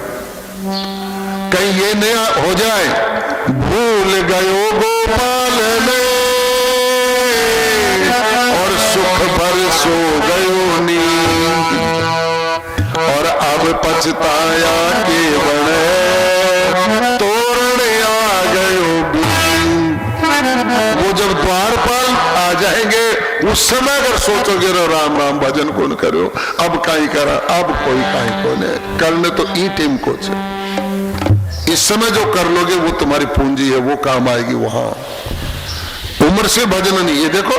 Speaker 1: कहीं ये न हो जाए भूल गयो गोपाल ने और सुख भर सो गयो नींद, और अब पछताया के बने तोड़ने आ गयो बीन। वो जब द्वारपाल आ जाएंगे उस समय अगर सोचोगे रो राम राम भजन कौन करो, अब काई करा, अब कोई काई कोने करने तो ई टीम को छे। इस समय जो कर लोगे वो तुम्हारी पूंजी है, वो काम आएगी वहां। उम्र से भजन नहीं। ये देखो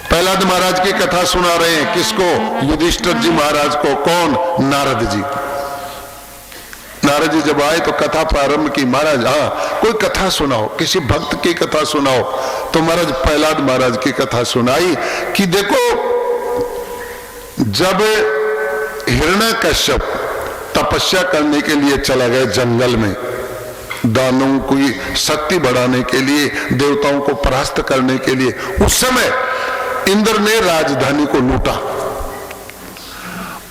Speaker 1: प्रहलाद महाराज की कथा सुना रहे हैं, किसको? युधिष्ठिर जी महाराज को। कौन? नारद जी। नारद जी जब आए तो कथा प्रारंभ की, महाराज हाँ कोई कथा सुनाओ, किसी भक्त की कथा सुनाओ। तो महाराज प्रहलाद महाराज की कथा सुनाई कि देखो जब हिरण्यकश्यप तपस्या करने के लिए चला गया जंगल में, दानों की शक्ति बढ़ाने के लिए, देवताओं को परास्त करने के लिए, उस समय इंद्र ने राजधानी को लूटा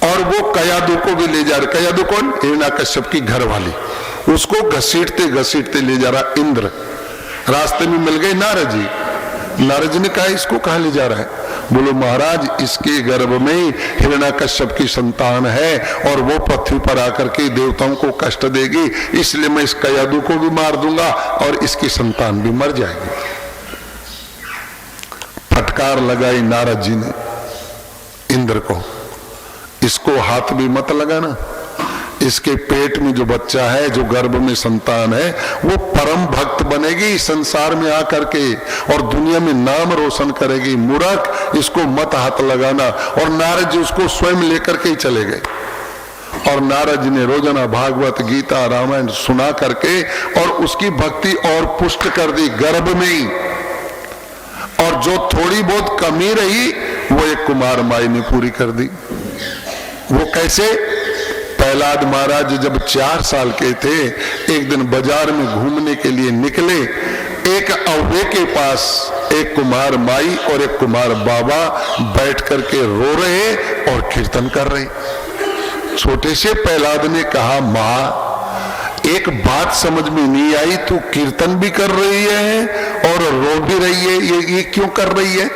Speaker 1: और वो कयादू को भी ले जा रहे। कयादू कौन? हिरण्यकश्यप की घर वाली। उसको घसीटते घसीटते ले जा रहा इंद्र। रास्ते में मिल गए नारद जी। नारद जी ने कहा इसको कहां ले जा रहा है? बोलो महाराज इसके गर्भ में हिरण्यकश्यप की संतान है और वो पृथ्वी पर आकर के देवताओं को कष्ट देगी, इसलिए मैं इस कयादू को भी मार दूंगा और इसकी संतान भी मर जाएगी। फटकार लगाई नारद जी ने इंद्र को, इसको हाथ भी मत लगाना, इसके पेट में जो बच्चा है, जो गर्भ में संतान है, वो परम भक्त बनेगी संसार में आकर के और दुनिया में नाम रोशन करेगी। मूर्ख, इसको मत हाथ लगाना। और नारद जी उसको स्वयं लेकर के ही चले गए और नारद जी ने रोजाना भागवत गीता रामायण सुना करके और उसकी भक्ति और पुष्ट कर दी गर्भ में ही। और जो थोड़ी बहुत कमी रही वो एक कुमार माई ने पूरी कर दी। वो कैसे? प्रहलाद महाराज जब 4 साल के थे, एक दिन बाजार में घूमने के लिए निकले। एक अव्वे के पास एक कुमार माई और एक कुमार बाबा बैठ करके रो रहे और कीर्तन कर रहे। छोटे से प्रहलाद ने कहा, माँ एक बात समझ में नहीं आई, तू कीर्तन भी कर रही है और रो भी रही है, ये क्यों कर रही है?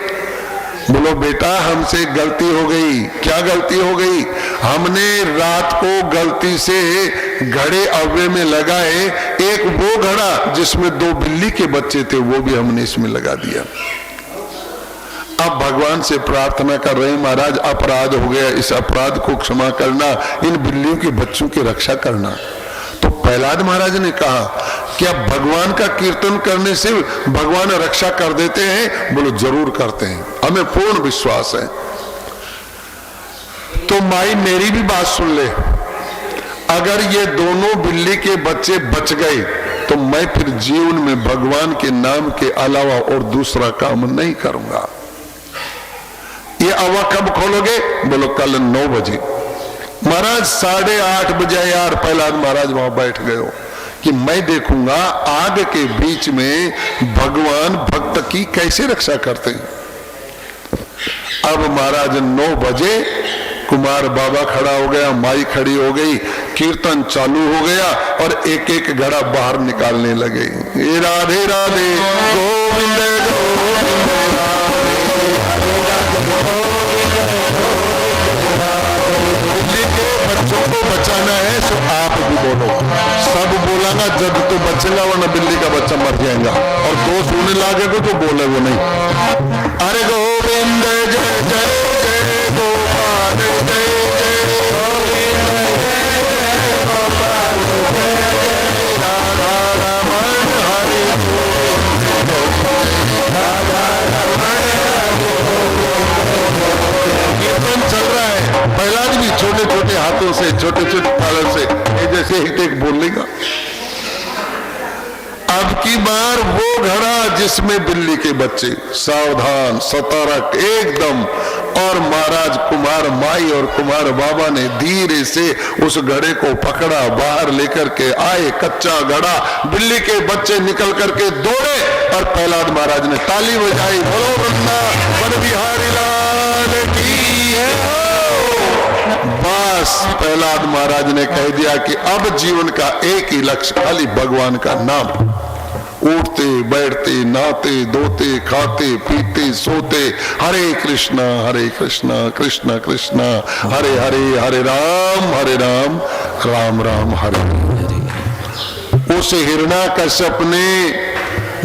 Speaker 1: बोलो बेटा हमसे गलती हो गई। क्या गलती हो गई? हमने रात को गलती से घड़े अव्वे में लगाए, एक वो घड़ा जिसमें 2 बिल्ली के बच्चे थे वो भी हमने इसमें लगा दिया। अब भगवान से प्रार्थना कर रहे हैं, महाराज अपराध हो गया, इस अपराध को क्षमा करना, इन बिल्लियों के बच्चों की रक्षा करना। तो प्रहलाद महाराज ने कहा क्या भगवान का कीर्तन करने से भगवान रक्षा कर देते हैं? बोलो जरूर करते हैं, हमें पूर्ण विश्वास है। तो माई मेरी भी बात सुन ले, अगर ये दोनों बिल्ली के बच्चे बच गए तो मैं फिर जीवन में भगवान के नाम के अलावा और दूसरा काम नहीं करूंगा। ये अवा कब खोलोगे? बोलो कल 9 बजे। महाराज 8:30 बजे यार प्रहलाद महाराज वहां बैठ गए हो कि मैं देखूंगा आग के बीच में भगवान भक्त की कैसे रक्षा करते हैं। अब महाराज 9 बजे कुमार बाबा खड़ा हो गया, माई खड़ी हो गई, कीर्तन चालू हो गया और एक एक घड़ा बाहर निकालने लगे। ये राधे राधे गोविंद गोविंद बच्चों को बचाना है तो आप भी बोलो, सब बोलाना जब तो बचेगा, वरना बिल्ली का बच्चा मर जाएगा। और दो सुनने लागेगा तो बोले वो नहीं। अरे गोविंद जय जय जय गोपाल जय जय गोविंद जय गोपाल जय राधा रमण हरि कीर्तन चल रहा है। प्रहलाद भी छोटे छोटे हाथों से, छोटे छोटे तालों से जैसे एक एक बोल लेगा। अब की बार वो घड़ा जिसमें बिल्ली के बच्चे, सावधान सतर्क एकदम, और महाराज कुमार माई और कुमार बाबा ने धीरे से उस घड़े को पकड़ा, बाहर लेकर के आए। कच्चा घड़ा, बिल्ली के बच्चे निकल करके दौड़े और प्रहलाद महाराज ने ताली बजाई, बोलो वृंदावन बिहारी लाल की है। बस प्रहलाद महाराज ने कह दिया कि अब जीवन का एक ही लक्ष्य, खाली भगवान का नाम। उठते बैठते नहाते धोते खाते पीते सोते हरे कृष्णा कृष्ण कृष्ण हरे हरे, हरे राम राम राम हरे हरे। उस हिरण्याकश्यप ने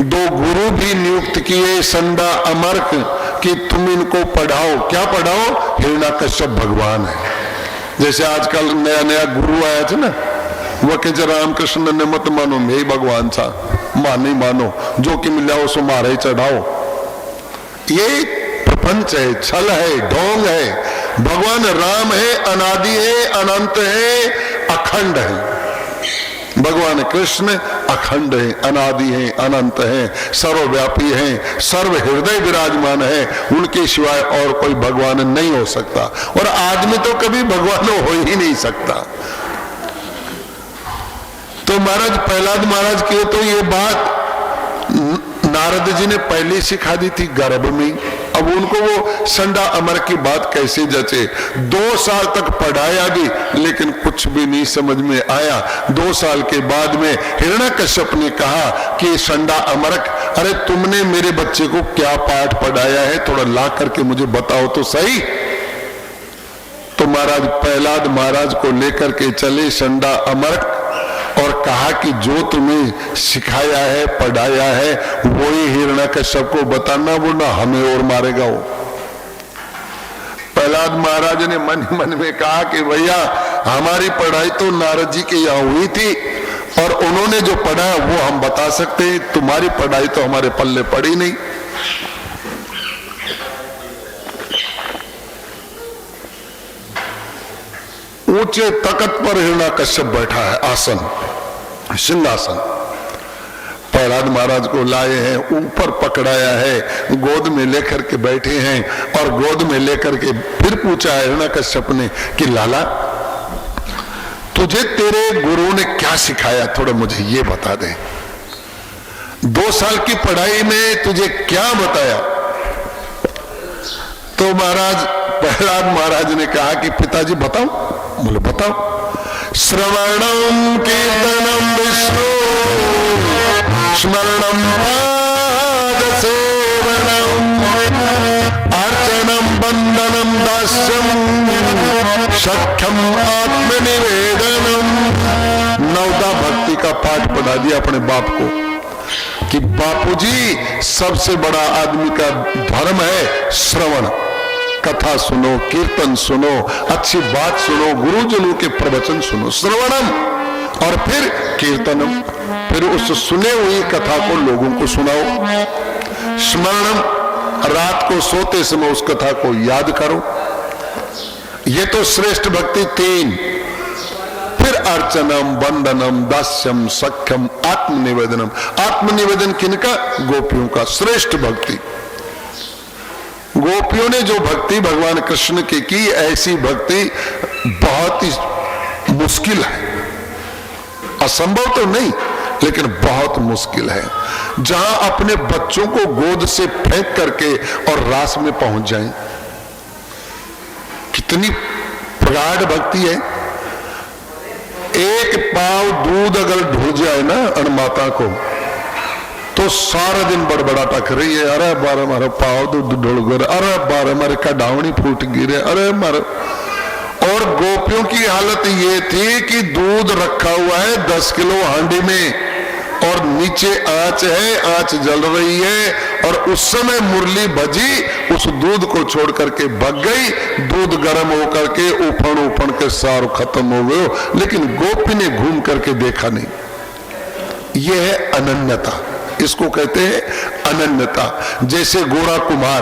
Speaker 1: 2 गुरु भी नियुक्त किए, संडा अमर्क, कि तुम इनको पढ़ाओ। क्या पढ़ाओ? हिरण्याकश्यप भगवान है। जैसे आजकल नया नया गुरु आया था ना, वो कहे रामकृष्ण ने मत मानो, मैं ही भगवान था, मान नहीं मानो, जो कि मिल जाओ सो मारे चढ़ाओ। ये प्रपंच है, छल है, ढोंग है। भगवान राम है, अनादि है, अनंत है, अखंड है। भगवान कृष्ण अखंड है, अनादि है, अनंत है, सर्वव्यापी है, सर्व हृदय विराजमान है। उनके सिवाय और कोई भगवान नहीं हो सकता, और आदमी तो कभी भगवान हो ही नहीं सकता। तो महाराज प्रहलाद महाराज की तो ये बात नारद जी ने पहले सिखा दी थी गर्भ में। अब उनको वो संडा अमर की बात कैसे जचे? 2 साल तक पढ़ाया भी, लेकिन कुछ भी नहीं समझ में आया। 2 साल के बाद में हिरण्याकश्यप ने कहा कि संडा अमरक, अरे तुमने मेरे बच्चे को क्या पाठ पढ़ाया है, थोड़ा ला करके मुझे बताओ तो सही। तो महाराज प्रहलाद महाराज को लेकर के चले संडा अमरक और कहा कि जो तुम्हें सिखाया है पढ़ाया है वही हिरण्याकश्यप को बताना, वो ना हमें और मारेगा। वो प्रहलाद महाराज ने मन मन में कहा कि भैया हमारी पढ़ाई तो नारद जी के यहाँ हुई थी और उन्होंने जो पढ़ा वो हम बता सकते हैं, तुम्हारी पढ़ाई तो हमारे पल्ले पड़ी नहीं। ऊंचे तख्त पर हिरण्याकश्यप बैठा है, आसन सिंहासन। प्रहलाद महाराज को लाए हैं, ऊपर पकड़ाया है, गोद में लेकर के बैठे हैं, और गोद में लेकर के फिर पूछा है हिरण्याकश्यप ने कि लाला तुझे तेरे गुरु ने क्या सिखाया, थोड़ा मुझे ये बता दे। 2 साल की पढ़ाई में तुझे क्या बताया? तो महाराज प्रहलाद महाराज ने कहा कि पिताजी बताओ। बोले बताओ। श्रवणम कीर्तनम विष्णु स्मरणम पाद सेवनम अर्चनम बंदनम दास्यम सख्यम आत्मनिवेदनम। 9दा भक्ति का पाठ पढ़ा दिया अपने बाप को कि बापूजी सबसे बड़ा आदमी का धर्म है श्रवण, कथा सुनो, कीर्तन सुनो, अच्छी बात सुनो, गुरुजनों के प्रवचन सुनो। श्रवणम और फिर कीर्तनम, फिर उस सुने हुई कथा को लोगों को सुनाओ। स्मरणम, रात को सोते समय उस कथा को याद करो। ये तो श्रेष्ठ भक्ति 3। फिर अर्चनम वंदनम दास्यम सख्यम आत्मनिवेदनम। आत्मनिवेदन किनका? गोपियों का। श्रेष्ठ भक्ति, गोपियों ने जो भक्ति भगवान कृष्ण की ऐसी भक्ति बहुत ही मुश्किल है। असंभव तो नहीं, लेकिन बहुत मुश्किल है। जहां अपने बच्चों को गोद से फेंक करके और रास में पहुंच जाएं, इतनी प्रगाढ़ भक्ति है। एक पाव दूध अगर ढूंढ जाए ना अणमाता को तो सारा दिन बड़बड़ाटा कर रही है, अरे बार मारो पाव दूध ढुल गए, अरे बार मारे कडावनी फूट गिरे, अरे मारो। और गोपियों की हालत ये थी कि दूध रखा हुआ है 10 किलो हांडी में और नीचे आंच है, आंच जल रही है, और उस समय मुरली बजी, उस दूध को छोड़ करके भग गई। दूध गर्म होकर के उफण उफण के सार खत्म हो गए, लेकिन गोपी ने घूम करके देखा नहीं। यह है अनन्यता, इसको कहते हैं अनन्यता। जैसे गोरा कुमार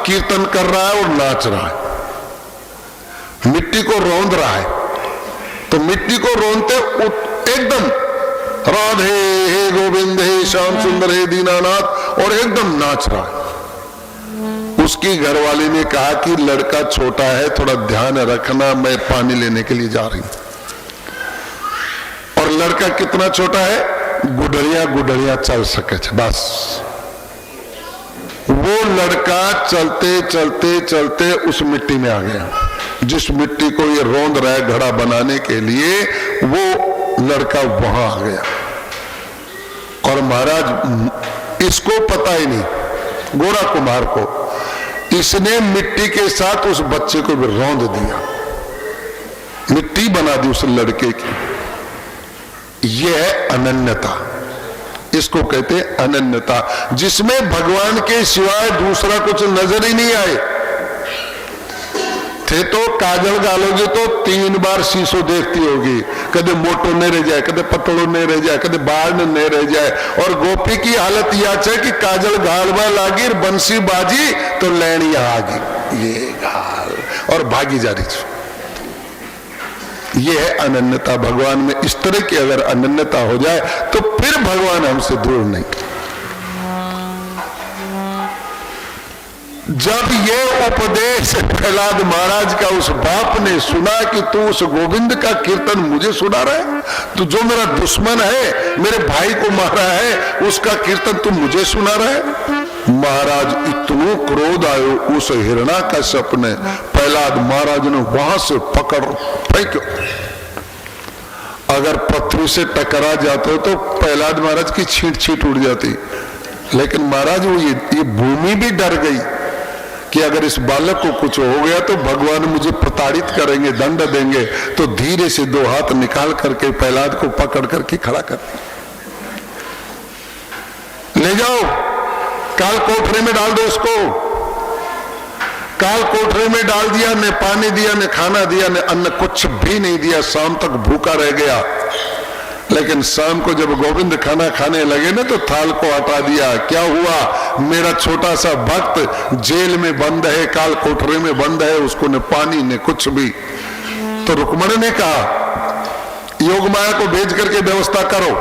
Speaker 1: कीर्तन कर रहा है और नाच रहा है, मिट्टी को रौंद रहा है, तो मिट्टी को रौंदते एकदम राधे हे गोविंद हे श्याम सुंदर हे दीनानाथ, और एकदम नाच रहा है। उसकी घरवाली ने कहा कि लड़का छोटा है, थोड़ा ध्यान रखना, मैं पानी लेने के लिए जा रही हूं। और लड़का कितना छोटा है, गुडरिया चल सके, बस। वो लड़का चलते चलते चलते उस मिट्टी में आ गया जिस मिट्टी को ये रौंद रहा है घड़ा बनाने के लिए, वो लड़का वहां आ गया। और महाराज इसको पता ही नहीं, गोरा कुमार को, इसने मिट्टी के साथ उस बच्चे को भी रौंद दिया, मिट्टी बना दी उस लड़के की। यह है अनन्यता, इसको कहते हैं अनन्यता, जिसमें भगवान के सिवाय दूसरा कुछ नजर ही नहीं आए। थे तो काजल गालोगे तो 3 बार शीशो देखती होगी, कदे मोटो नहीं रह जाए, कदे पतलो नहीं रह जाए, कदे बाढ़ नहीं रह जाए। और गोपी की हालत यह है कि काजल गालवा लागी, बंसी बाजी तो लैनी आ गई, ये गाल, और भागी जा रही। ये है अनन्यता भगवान में। इस तरह की अगर अनन्यता हो जाए तो फिर भगवान हमसे दूर नहीं। जब ये उपदेश प्रहलाद महाराज का उस बाप ने सुना कि तू उस गोविंद का कीर्तन मुझे सुना रहा है, तो जो मेरा दुश्मन है, मेरे भाई को मारा है, उसका कीर्तन तू मुझे सुना रहा है। महाराज इतनो क्रोध आयो उस हिरण्याकश्यप ने, प्रहलाद महाराज ने वहां से पकड़ फेंको। अगर पृथ्वी से टकरा जाते तो प्रहलाद महाराज की छींट उड़ जाती, लेकिन महाराज वो ये भूमि भी डर गई कि अगर इस बालक को कुछ हो गया तो भगवान मुझे प्रताड़ित करेंगे, दंड देंगे। तो धीरे से 2 हाथ निकाल करके प्रहलाद को पकड़ करके खड़ा कर ले जाओ, काल कोठरी में डाल दो उसको। काल कोठरी में डाल दिया, न पानी दिया, न खाना दिया, न अन्न, कुछ भी नहीं दिया। शाम तक भूखा रह गया। लेकिन शाम को जब गोविंद खाना खाने लगे ना, तो थाल को हटा दिया। क्या हुआ, मेरा छोटा सा भक्त जेल में बंद है, काल कोठरी में बंद है, उसको न पानी न कुछ भी। तो रुक्मणी ने कहा योग माया को भेज करके व्यवस्था करो।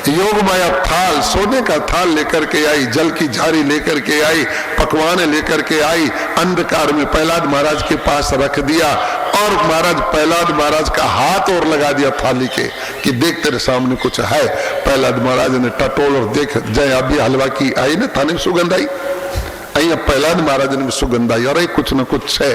Speaker 1: योग माया थाल, सोने का थाल लेकर के आई, जल की झारी लेकर के आई, पकवान लेकर के आई, अंधकार में प्रहलाद महाराज के पास रख दिया। और महाराज प्रहलाद महाराज का हाथ और लगा दिया थाली के कि देख तेरे सामने कुछ है। प्रहलाद महाराज ने टटोल और देख, जय अभी हलवा की आई ना थाने में सुगंध आई, प्रहलाद महाराज ने भी सुगंध आई, अरे कुछ न कुछ है।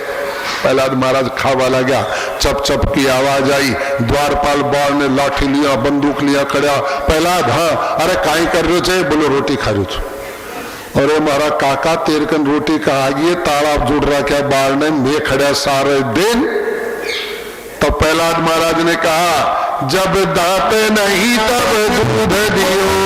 Speaker 1: प्रहलाद महाराज खावा लगा, चप चप की आवाज आई। द्वारपाल बाढ़ ने लाठी लिया, बंदूक लिया, खड़ा। प्रहलाद, हाँ, अरे काई कर रहे थे? बोलो रोटी खा रहे थे। अरे मारा काका तेरकन रोटी कहा गई, ताला जुड़ रहा क्या बाढ़ ने, मैं खड़ा सारे दिन। तो प्रहलाद महाराज ने कहा जब दांत नहीं तब दूध दियो,